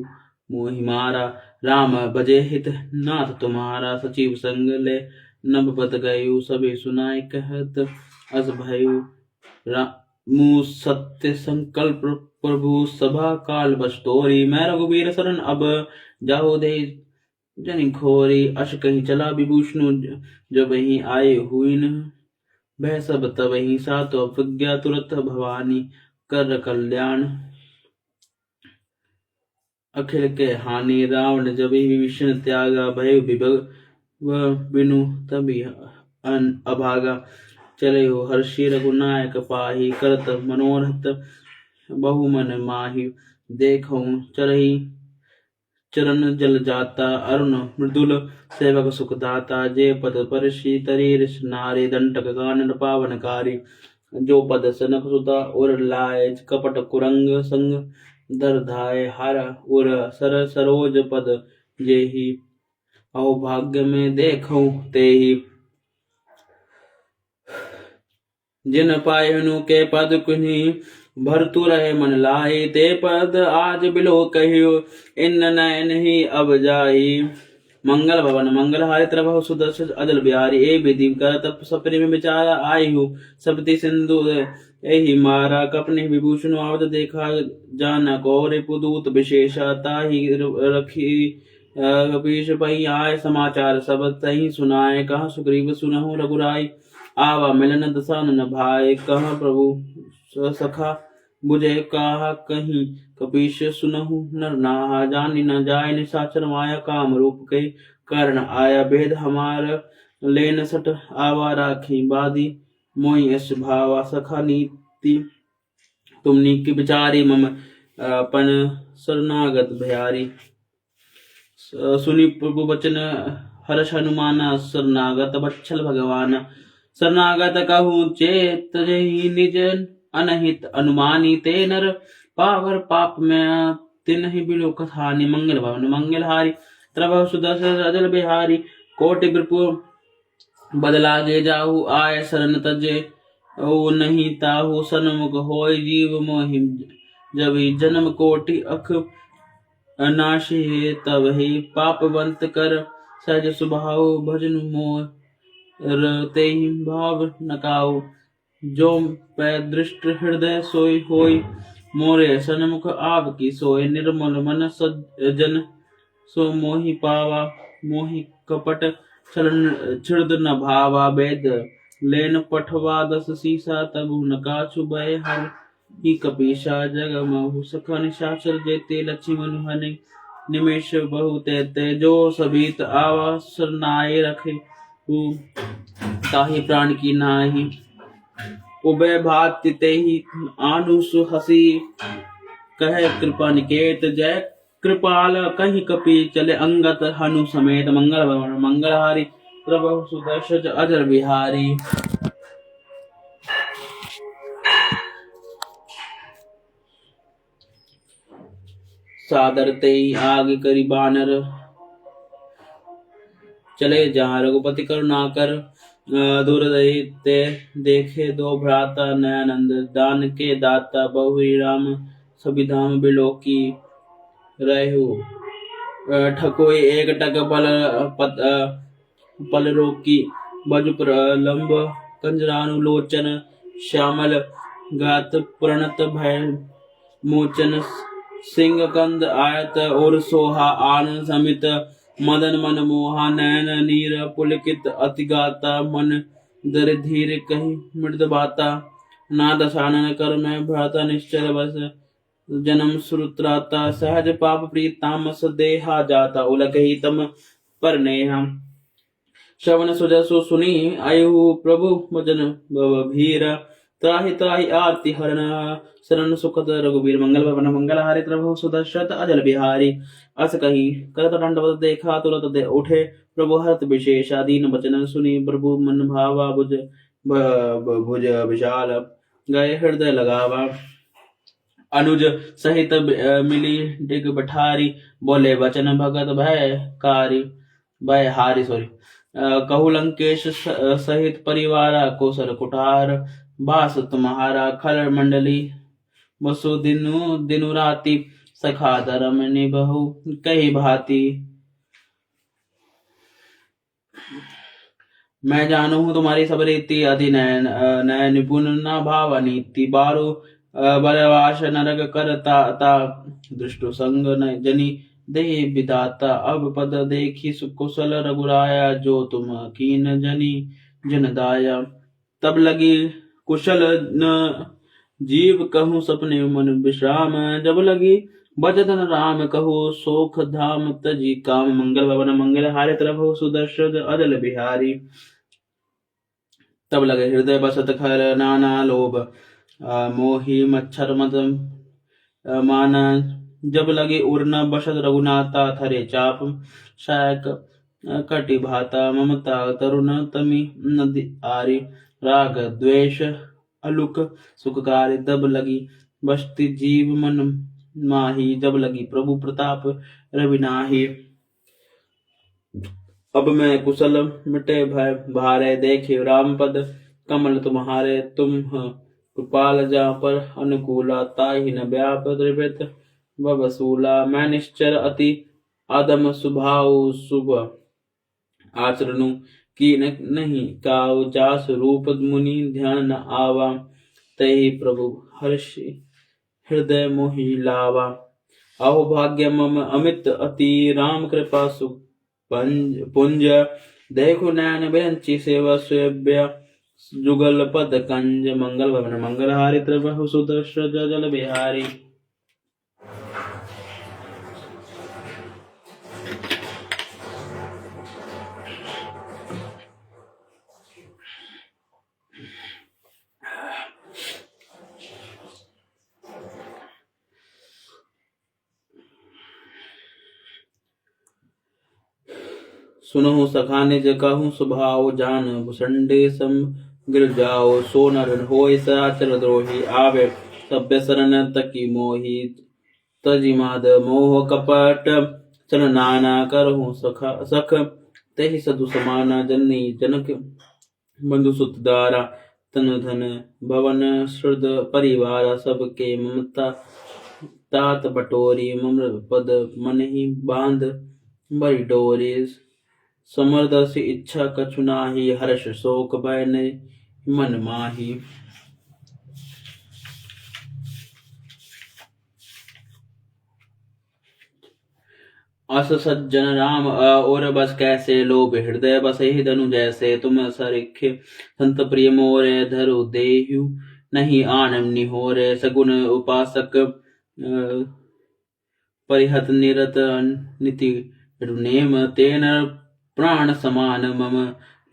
मोहि मारा राम भजे हित नाथ तुम्हारा सचिव संग ले नभ पत गयु सभी सुनाई कहत अस भयु मुँह सत्य संकल्प प्रभु सभा काल बस्तोरी मैं रघुवीर शरण अब जाओ दे जनि खोरी अश कहीं चला विभूषणु जब ही आए हुई न वह सब तब ही सात अभिज्ञा तुरत भवानी कर कल्याण अखिल के हानि रावण जब ही विभीषण त्यागा भय विभव बिनु तभी अभागा चले हो हर्षि रघुनायक पाही करत मनोरथ बहुमन माही देखो चरही चरण जल जाता अरुण मृदुल सेवक सुखदाता जे पद परशी तरीर नारी दंडक गानन पावनकारी जो पद सनक सुता उर लाए कपट कुरंग संग धर धाय हर उर सर सरोज पद जेहि अहो भाग्य में देखो तेहि जिन पायनु के पद कुन्ही भरतु रहे मन लाई ते पद आज बिलो कहियो इन नयन ही अब जाई मंगल भवन मंगल हारि त्रभव सुदर्शन अजल बिहारी ए विधि कर तप सपने में विचार आई हूँ सपति सिंधु एहि मारा कपने विभूषण आवत देखा जाना कौरे पुदूत विशेषता ही रखी कपीश पही आय समाचार सब तही सुनाए कहा सुग्रीव सुनहु रघुराई आवा मिलन दसानन भाई कहा प्रभु सखा बुझे कहा कहीं कपीश सुनहु नर नाहा जानी न जाय निशाचर माया काम रूप के कारण आया भेद हमार लेन सट आवा राखी बादी मोहि यश भावा सखा नीति तुमनी की बिचारी मम पन शरणागत भयारी सुनी प्रभु वचन हर्ष हनुमान शरणागत बच्छल भगवान शरणागत कहूँ चेत जहि निज अनहित अनुमानी ते नर पावर पाप में तिन ही बिलो कथानि मंगल भवन मंगल हारी त्रभव सुदर्शन अजल बिहारी कोटि विपुर बदला गे जाहु आय शरण तजे ओ नहीं ताहु सन्मुख होय जीव मोहि जब जन्म कोटि अख अनाशी तब ही पापवंत कर सहज स्वभाव भजन मोह रते ही भाव नकाओ जो पै दृष्ट हृदय सोई होई मोरे सन्मुख आप की सोय निर्मल मन सज्जन सो मोहि पावा मोहि कपट छलन छिड़द न भावा वेद लेन पठवा दस सीसा तबु नकाछु भय हर ही कपीशा जग महु सखा निशाचर जेते लक्ष्मण हने निमेश बहु ते जो सबीत आवा सरनाए रखे ताहि प्राण की नाही उभय भात ते ही आनुसु हसी कहे कृपा निकेत जय कृपाल कहीं कपि चले अंगत हनु समेत मंगल भवन मंगल हारी प्रभु सुदर्शन अजर बिहारी सादर ते आग करी बानर चले जहाँ रघुपति करुणाकर दुर्दैत्य देखे दो भ्राता नयानंद दान के दाता बहुरी राम सभी धाम बिलो की रहु ठकोई एक टक पल रोकी बज प्रलंब कंजरानुलोचन श्यामल गात प्रणत भय मोचन सिंह कंद आयत और सोहा आनंद समित मदन मन मोहा नयन नीर पुलकित अतिगाता मन दर धीर कही मृद बाता नाद सानन कर मैं भ्राता निश्चल बस जन्म श्रुत्राता सहज पाप प्रीतामस देहा जाता उलक ही तम पर नेहा श्रवण सुजसु सुनी आयु प्रभु भजन भव भीरा त्राहि त्राहि आरती हरण शरण सुखद रघुबीर मंगल भवन मंगल हारी प्रभु सुदर्शत अजल बिहारी। अस कही करत दंडवत देखा तुरत दे उठे, प्रभु हरत विशेष दीन बचन सुनी। प्रभु मन भावा भुज विशाल, गए हृदय लगावा। अनुज सहित मिली डिग बठारी, बोले वचन भगत भय हारी सॉरी। कहु लंकेश सहित परिवारा, कोसर कुठार बास तुम्हारा। खल मंडली वसु दिनु राति, सखा धर्म निबहु कही भांति। मैं जानू हूँ तुम्हारी सब रीति, अति नय निपुण न भाव नीति। बारो बलवास नरक करता, दृष्टु संग जनी दे विदाता। अब पद देखी सुकुशल रघुराया, जो तुम कीन जनी जनदाया। तब लगी कुशल न जीव, कहूँ सपने मन विश्राम। जब लगी बजतन राम, कहू सोख धाम तजी काम। मंगल भवन मंगल हारे, प्रभु सुदर्शन अजल बिहारी। तब लगे हृदय बसत खर नाना लोभ, मोही मच्छर मत माना। जब लगे उड़ना बसत रघुनाथा, थरे चाप शायक कटि भाता। ममता तरुण तमी नदी आरी, राग द्वेष अलुक सुखकारी। तब लगी बसती जीव मन माही, जब लगी प्रभु प्रताप रवि नाही। अब मैं कुशल मिटे भय भारे, देखे राम पद कमल तुम्हारे। तुम कृपाल जा पर अनुकूला, ताहि न व्याप त्रिवृत बबसूला। मैं निश्चर अति आदम स्वभाव, शुभ आचरणु की नहीं काऊ। जास रूप मुनि ध्यान न आवा, तहि प्रभु हर्षि हृदय मोहि लावा। अहो भाग्य मम अमित अति, राम कृपा सुख पुंज। देखो नैन विरंची सेवा सेव्य, जुगल पद कंज। मंगल भवन मंगल हारी, प्रभु सुदर्शन जल बिहारी। सुनहु सखा निज कहूँ स्वभाव, जान भुसंडे सम गिर जाओ। सो नर होय सचर द्रोही, आवे सभ्य शरण तकी मोही। तजिमाद मोह कपट चल नाना, करहु सख तेहि सदु समाना। जननी जनक बंधु सुत दारा, तन धन भवन श्रुद परिवारा। सबके ममता तात बटोरी, मम पद मन ही बांध बड़ी डोरी। समरदर्शी इच्छा कछु नाही, हर्ष शोक भय मन माही। अस सज्जन राम और बस कैसे, लोभ हृदय बस ही धनु जैसे। तुम सरिखे संत प्रिय मोरे, धरु देहु नहीं आनम निहोरे। सगुन उपासक परिहत निरत नीति नेम, तेन प्राण समान मम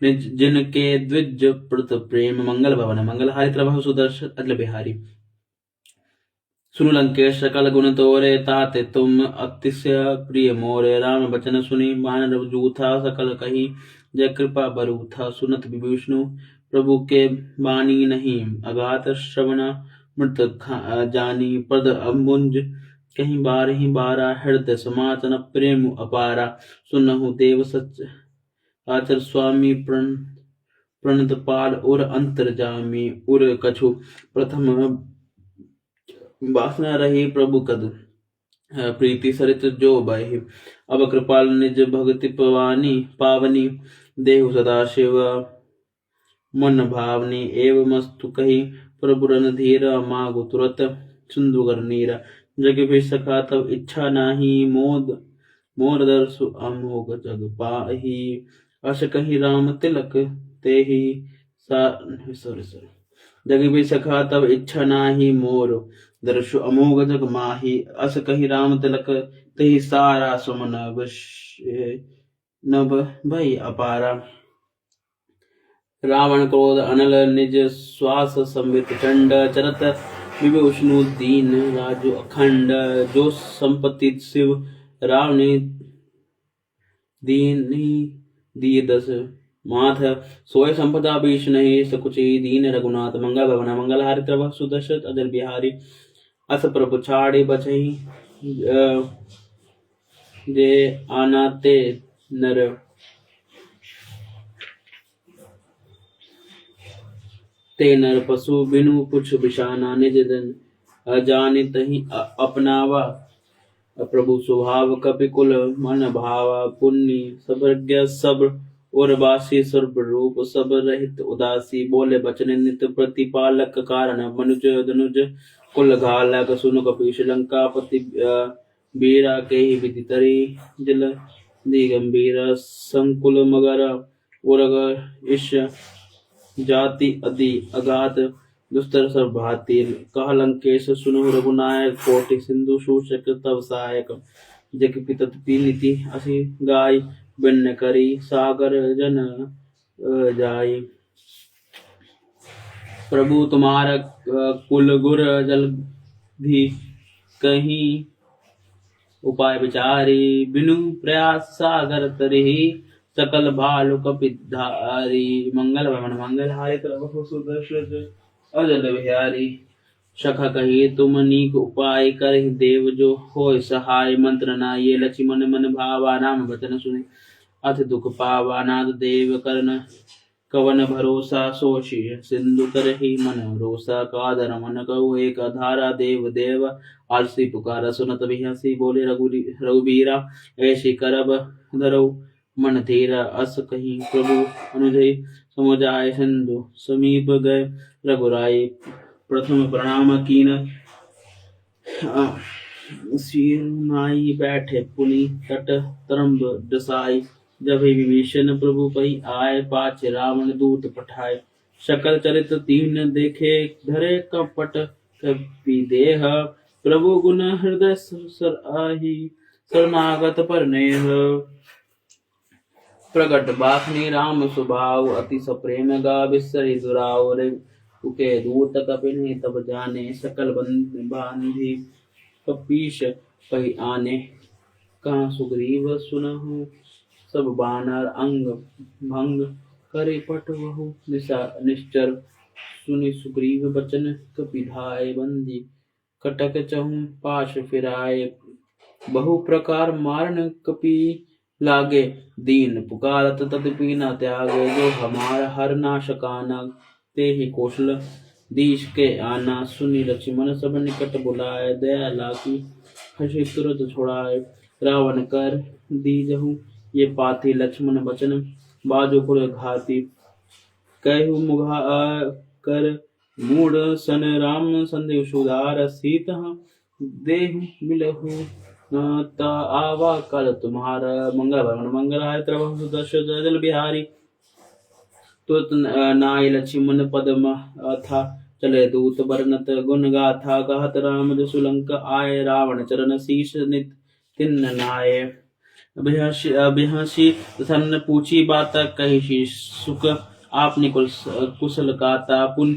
निज जिनके द्विज प्रत प्रेम। मंगल भवन मंगल हारी, प्रभु सुदर्शन अजल बिहारी। सुनु लंकेश सकल गुण तोरे, ताते तुम अतिशय प्रिय मोरे। राम बचन सुनी मानव जूथा, सकल कही जय कृपा बरूथा। सुनत विष्णु प्रभु के बानी नहीं, अगात श्रवण मृत जानी। पद अम्बुज कहीं बार ही बारा, हृदय समाचन प्रेम अपारा। सुनहु देव सच आचर स्वामी, प्रणत पाल और अंतर्जामी। उर कछु प्रथम वासना रही, प्रभु कद प्रीति सरित जो बही। अब कृपाल निज भक्ति पावनी, देहु सदा शिव मन भावनी। एवं मस्तु कही प्रभु रणधीर, मागु तुरत सिंधुगर नीरा। जग भी सखा तब इच्छा नाही, मोर दर्शु अमोघ जग पाही। अस कहीं राम तिलक तेहि सॉरी जग भी सखा तब इच्छा नाही, मोर दर्शु अमोघ जग माही। अस कहीं राम तिलक तेहि सारा, सुमन नभ भई अपारा। रावण क्रोध अनल निज श्वास संवित चंड चरत विष्णु दीन राजो अखंड जो संपत्ति शिव राव ने दीनी दिए दस माथ सोय संपदा बीश नहीं सकुची दीन रघुनाथ मंगल भवन मंगल हारित्र सुदर्शत अजल बिहारी अस प्रभु छाड़ी बचही जे आनाते नर ते नर पशु बिनु पुछ बिशाना निज दिन अजानित ही अपनावा प्रभु स्वभाव कपिकुल मन भावा पुण्य सबज्ञ सब उर्वासी सर्व रूप सब रहित उदासी बोले बचन नित प्रतिपालक कारण मनुज धनुज कुल घालक सुन कपीश लंका पति बीरा के ही विधि तरी जल दी गंभीर संकुल मगर उरग इश जाति अति अगाध दुस्तर सब भाती कह लंकेश सुनो रघुनायक कोटि सिंधु शूषक तव सहायक जग पितत पीलिति असि गाय बिन्न करी सागर जन जाय प्रभु तुम्हारा कुल गुर जल भी कहीं उपाय विचारी बिनु प्रयास सागर तरी सकल भालु कपिधारी मंगल भवन मंगल हारी प्रभु सुदर्शन अजल बिहारी सखा कही तुम नीक उपाय कर देव जो होय सहाय मंत्र ना ये लक्ष्मण मन भावा नाम वचन सुने अथ दुख पावा नाद देव करन कवन भरोसा सोशी सिंधु कर ही मन रोसा कादर मन कहु एक धारा देव देव आलसी पुकार सुनत बिहसी बोले रघुबीरा ऐसी करब धरऊ मन धीरा अस कहीं प्रभु अनुजय समुजाय सिंधु समीप गए रघुराई प्रथम प्रणाम कीन सिर नाई बैठे पुनि तट तरम्ब दसाई जब ही विभीषण प्रभु पही आए पाछ रावण दूत पठाए शकल चरित तीन देखे धरे कपट कपि देह प्रभु गुण हृदय सराही शरणागत पर नेह प्रगट बाखनी राम स्वभाव अति सप्रेम गा बिसरि दुराव रे उके दूत कपिन तब जाने सकल बांधी कपीश पही आने कहाँ सुग्रीव सुनहु सब बानर अंग भंग करे पट वहु निश्चर सुनि सुग्रीव बचन कपिधाय बंदी कटक चहु पाश फिराए बहु प्रकार मारन कपि लागे दीन पुकारत तदपि न त्यागे जो हमार हर नाशकाना ते ही कौशल दीश के आना सुनि लक्ष्मण सब निकट बुलाए दया लागी हसी तुरंत छुड़ाए रावण कर दीजहु ये पाथी लक्ष्मण बचन बाजो कुल घाती कहु मुघा कर मूड सन राम संदेव सुधार सीता देहु मिलहु ता आवा कल तुम्हारा मंगल भवन मंगल हाय प्रभु सुदर्शन जल बिहारी तुत नाय लक्ष्मण पदम था चले दूत बरनत गुण गाथा कहत राम जसु लंक आय रावण चरण शीश नित तिन्न नाय अभिहसी सन पूछी बात कही सुख आपने कुशल गाता पुन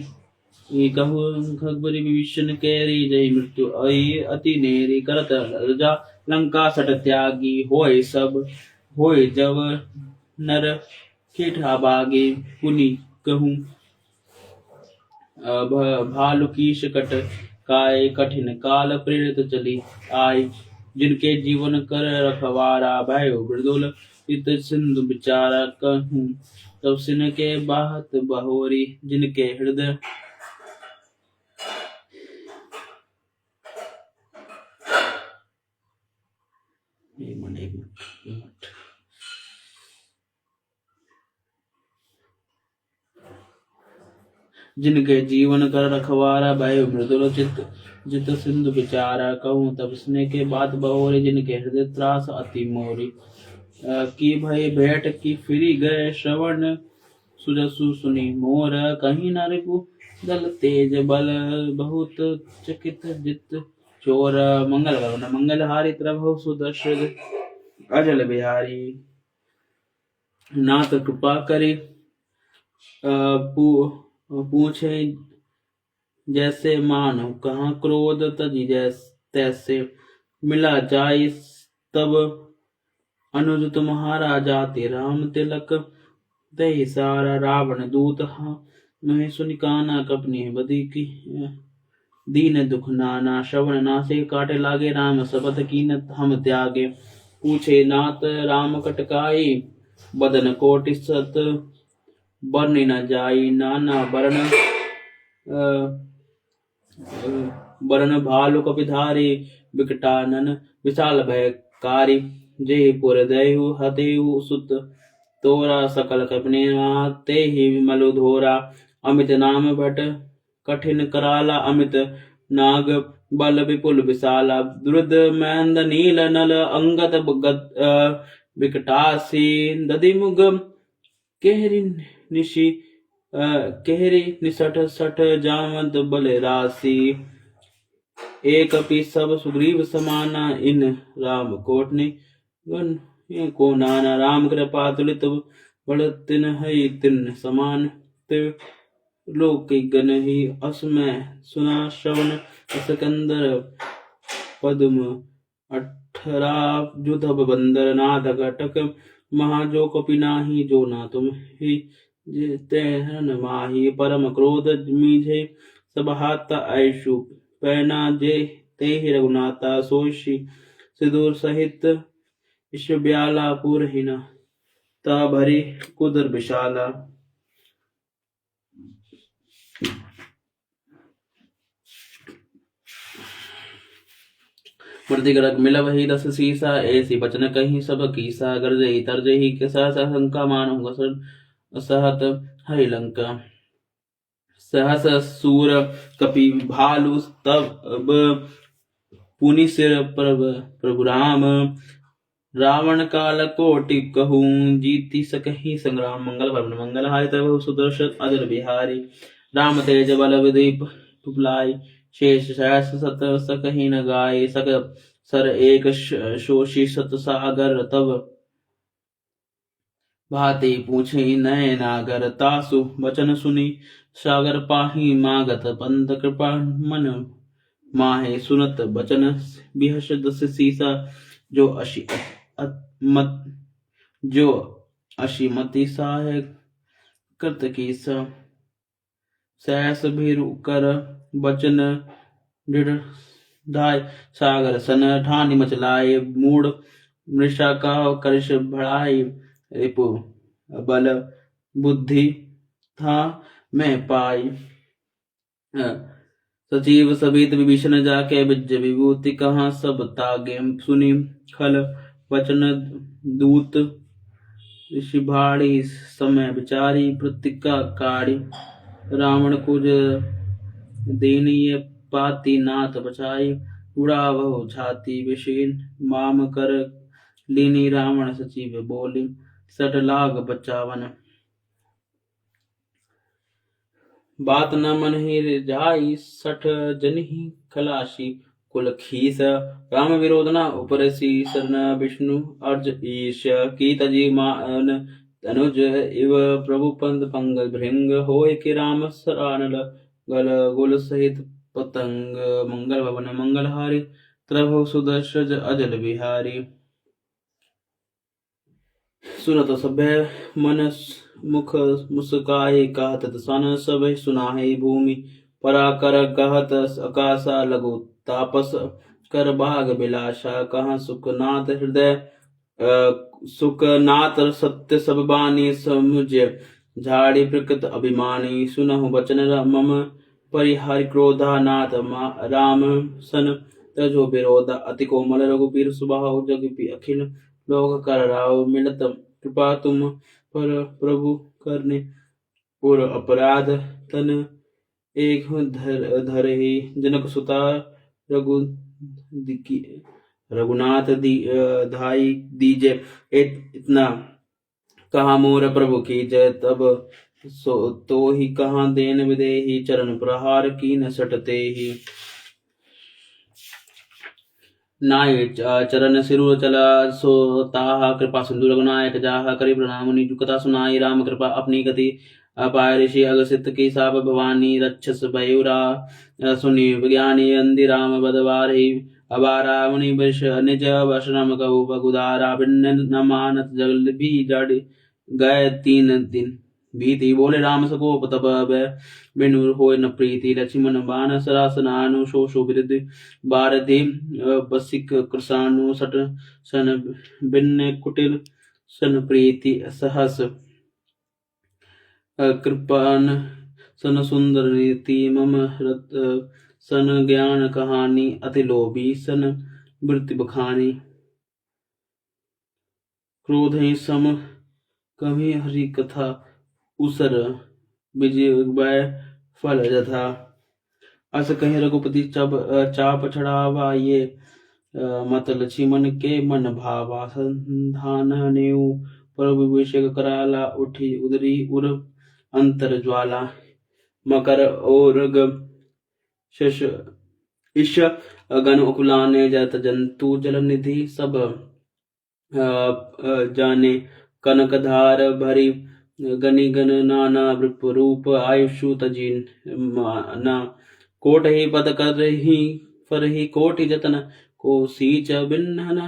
कहु खगबरी विभीषण केरी जय मृत्यु अति नेरी करत रजा लंका सट त्यागी होय सब होय जब नर खेठा बागे पुनि कहूँ भालु कीश कट काय कठिन काल प्रेरित चली आय जिनके जीवन कर रखवारा भय मृदुल इत सिंधु विचारा कहूँ तब सिन के बाहत बहोरी जिनके हृदय जिनके जीवन कर रखवारा भय मृदुल चित जित सिंधु विचारा कहूँ तब स्नेह के बात बहोरी जिनके हृदय त्रास अति मोरी की भय भेंट की फिरी गए श्रवण सुजसु सुनी मोर कहीं न रिपु दल तेज बल बहुत चकित जित चोर मंगल भवन मंगल हारी प्रभु सुदर्शन अजल बिहारी नाथ कृपा करे पूछे जैसे मानो कहाँ क्रोध तजी तैसे मिला जाय तब अनुज तुम्हारा जाति राम तिलक दही सारा रावण दूत मैं सुनि काना कपनी बदी की दीन दुख नाना श्रवण नासे काटे लागे राम शपथ कीन हम त्यागे पूछे नाथ राम कटकाई बदन कोटि सत बरनि न जाई नाना बरन भालु कपिधारी विकटानन विशाल भयकारी जे पुर दयु हतेहु सुत तोरा सकल कपने ते ही विमल धोरा अमित नाम भट कठिन कराला अमित नाग बल विपुल विशाला द्रुद मैंद नील नल अंगत विकटासी दधिमुग केहरी निशि केहरी निसठ सठ जामत बल राशि एक अपि सब सुग्रीव समाना इन राम कोटनि गण को नाना राम कृपा तुलित बड़ तिन हई तिन समान तिव लोक गण ही असमय सुना श्रवण सिकंदर पद्म अठरा जुधब बंदर नाद घटक महाजो कपि नाही जो ना तुम ही तेहन माही परम क्रोध मीझे सब हाथ ऐशु पैना जे ते ही रघुनाथा सोशी सिदूर सहित ईश ब्याला पुरहीन ता भरी कुदर विशाला मृति गरक मिलव ही दस सीसा ऐसी बचन कहीं सब कीसा गरजही तरजही के सहसा मानो असहत हरि लंका सहस सूर कपि भालु तब पुनि सिर प्रभु राम रावण काल कोटि कहूँ जीति सकहि संग्राम मंगल भवन मंगल हाय तब सुदर्शन अजर बिहारी राम तेज बल विदीप पुलाई शेष सहस सत सकहि न गाय सक सर एक शोषी सत सागर तब भाति पूछे नय नागर तासु वचन सुनी सागर पाही मागत पंत कृपा मन माहे सुनत बचन बिहस दस सीसा जो अशी मति साहे कृत कीसा सहस भीरु कर बचन दृढ़ धाय सागर सन ठानी मचलाए मूड मृषा का करश बढ़ाई रिपु बल बुद्धि था मैं पाई सजीव सबित विभीषण जाके विजय विभूति कहाँ सब तागे सुनी खल वचन दूत ऋषि भाड़ी समय विचारी प्रतिका काड़ी रावण कुज दीनीय पाति नाथ बचाई उड़ा वह छाती विशीन माम कर लीनी रावण सचिव बोली सट लाग बचावन बात न मन ही जाई सठ जन ही खलासी कुल खीस राम विरोध न उपरसी शरण विष्णु अर्ज ईश की तजी मान तनुज इव प्रभु पंद पंग भृंग होय कि राम सरानल गल गुल सहित पतंग मंगल भवन मंगलहारी त्रभु सुदर्शज अजल बिहारी सुनत सभय मन मुख मुस्काए कहत सन सब सुनाहे भूमि पराकर कहत आकाशा लघु तापस कर भाग बिलाशा कहाँ सुखनाथ हृदय सुखनाथ सत्य सब बानी समुझ झाड़ी प्रकृत अभिमानी सुनहु वचन मम परिहार क्रोधा नाथ राम सन तजो विरोध अति कोमल रघुपीर सुबाहु जगपी अखिल लोक कर राव मिलत कृपा तुम पर प्रभु करने पुर अपराध तन एक धर ही जनक सुता रघुनाथ धाई दीजे इतना कहा मोर प्रभु की जय तब तो ही कहाँ देन विदेही चरण प्रहार की न सटते ही नाय चरण सिरु चला सो ताहा कृपा सिंधु रघुनायक जाहा करी प्रणाम निजुकता सुनाई राम कृपा अपनी गति अपाय ऋषि अगसित की साप भवानी रक्षस भयूरा सुनि विज्ञानी अंधिराम बदवारी अबारा मुनि विष निज वशनम कहु बगुदारा भिन्न न मानत जगल भी जड़ गए 3 दिन। भीति बोले राम सकोप तप बिनु होय न प्रीति लक्ष्मण बाण सरासनानु शोषो विरुद्ध बारधि बसिक कृषाणु सट सन भिन्न कुटिल सन प्रीति सहस कृपान सन सुंदर नीति मम रत सन ज्ञान कहानी अति लोभी सन वृत्ति बखानी क्रोध ही सम कभी हरि कथा उसर विजय फल जथा अस कहीं रघुपति चाप चढ़ावा ये मत लक्ष्मण के मन भावा संधान नेऊ प्रभु अभिषेक कराला उठी उदरी उर अंतर ज्वाला मकर और शश ईश गण उकुलाने जत जंतु जल निधि सब जाने कनक धार भरी गनि गण नाना रूप आयुषु तजीन ना कोट ही पद कर ही फर ही कोटि जतन को सीच बिन्हन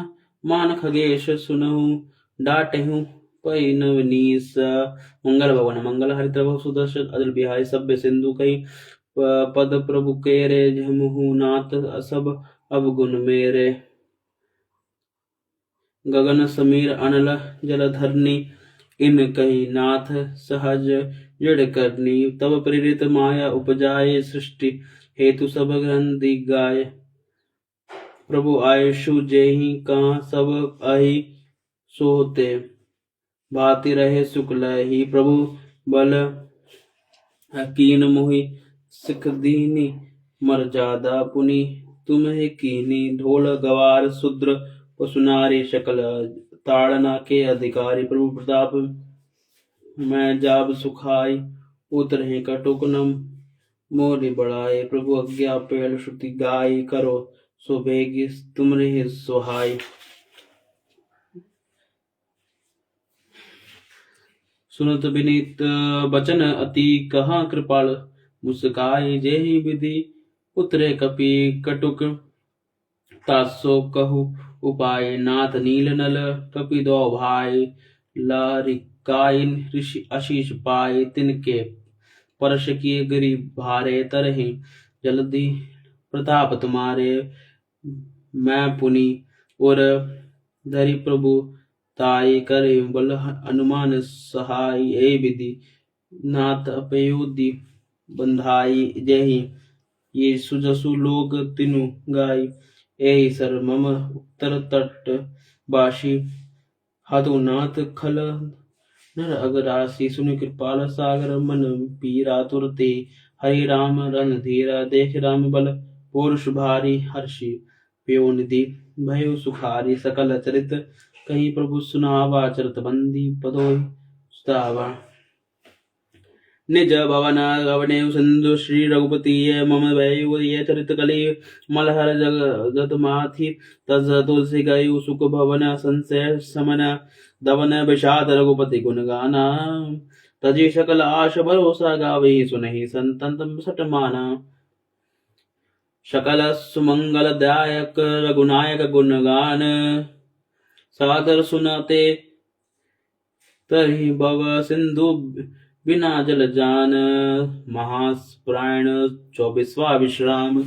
मान खगेश सुनहु डाटहु पै नवनीस मंगल भवन मंगल हरिद्रभ सुदर्शन अदल बिहारी सभ्य सिंधु कई पद प्रभु केरे झमुहु नाथ सब अवगुण मेरे गगन समीर अनल जलधरनी इन कही नाथ सहज जड़ करनी तब प्रेरित माया उपजाए सृष्टि हेतु सब ग्रंथि गाय प्रभु आयुषु जेहि कहाँ सब अहि सोते भाति रहे शुक्ल ही प्रभु बल कीन मोहि सिख दीनी मर्यादा पुनि तुम्हें कीनी ढोल गवार शूद्र पशुनारी शकल ताड़ना के अधिकारी प्रभु प्रताप मैं जाब सुखाई उतरे कटुक नम मोरी बढ़ाए प्रभु आज्ञा पेल श्रुति गाई करो सो बेगी तुमरे सुहाई सुनत विनीत बचन अति कहाँ कृपाल मुस्काई जेहि विधि उतरे कपि कटुक तासो कहु उपाय नाथ नील नल कपि दो भाई लारिकाइन ऋषि आशीष पाए तिनके परश किए गिरि भारे तरहि जल्दी प्रताप तुम्हारे मैं पुनि और धरि प्रभु ताई करे बल अनुमान सहाय ए विधि नाथ अपयोधि बंधाई जहि ये सुजसु लोग तिनु गाई ए सर मम उत्तर तट बाशी हाथो नाथ खल नर अगरासी सुनि कृपाल सागर मन पीरा तुरते हरि राम रन धीरा देख राम बल पौरुष भारी हर्षि प्यो निधि भयो सुखारी सकल चरित कहीं प्रभु सुनावा चरत बंदी पदोय सुतावा निज भवन गवने सिंधु श्री रघुपति मम भयु ये चरित कली मलहर जगत माथि तज तुलसी गयु सुख भवन संशय समन दवन विषाद रघुपति गुण गाना तजी सकल आश भरोसा गावे सुनहि संतन सट माना सकल सुमंगल दायक रघुनायक गुण गान सादर सुनते तरहि भव सिंधु बिना जल जान महापुराण 24वां विश्राम।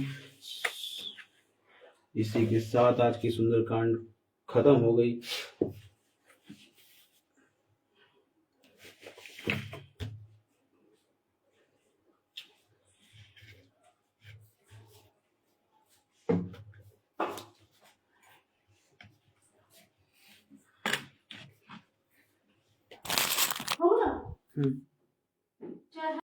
इसी के साथ आज की सुंदर कांड खत्म हो गई।
हो ना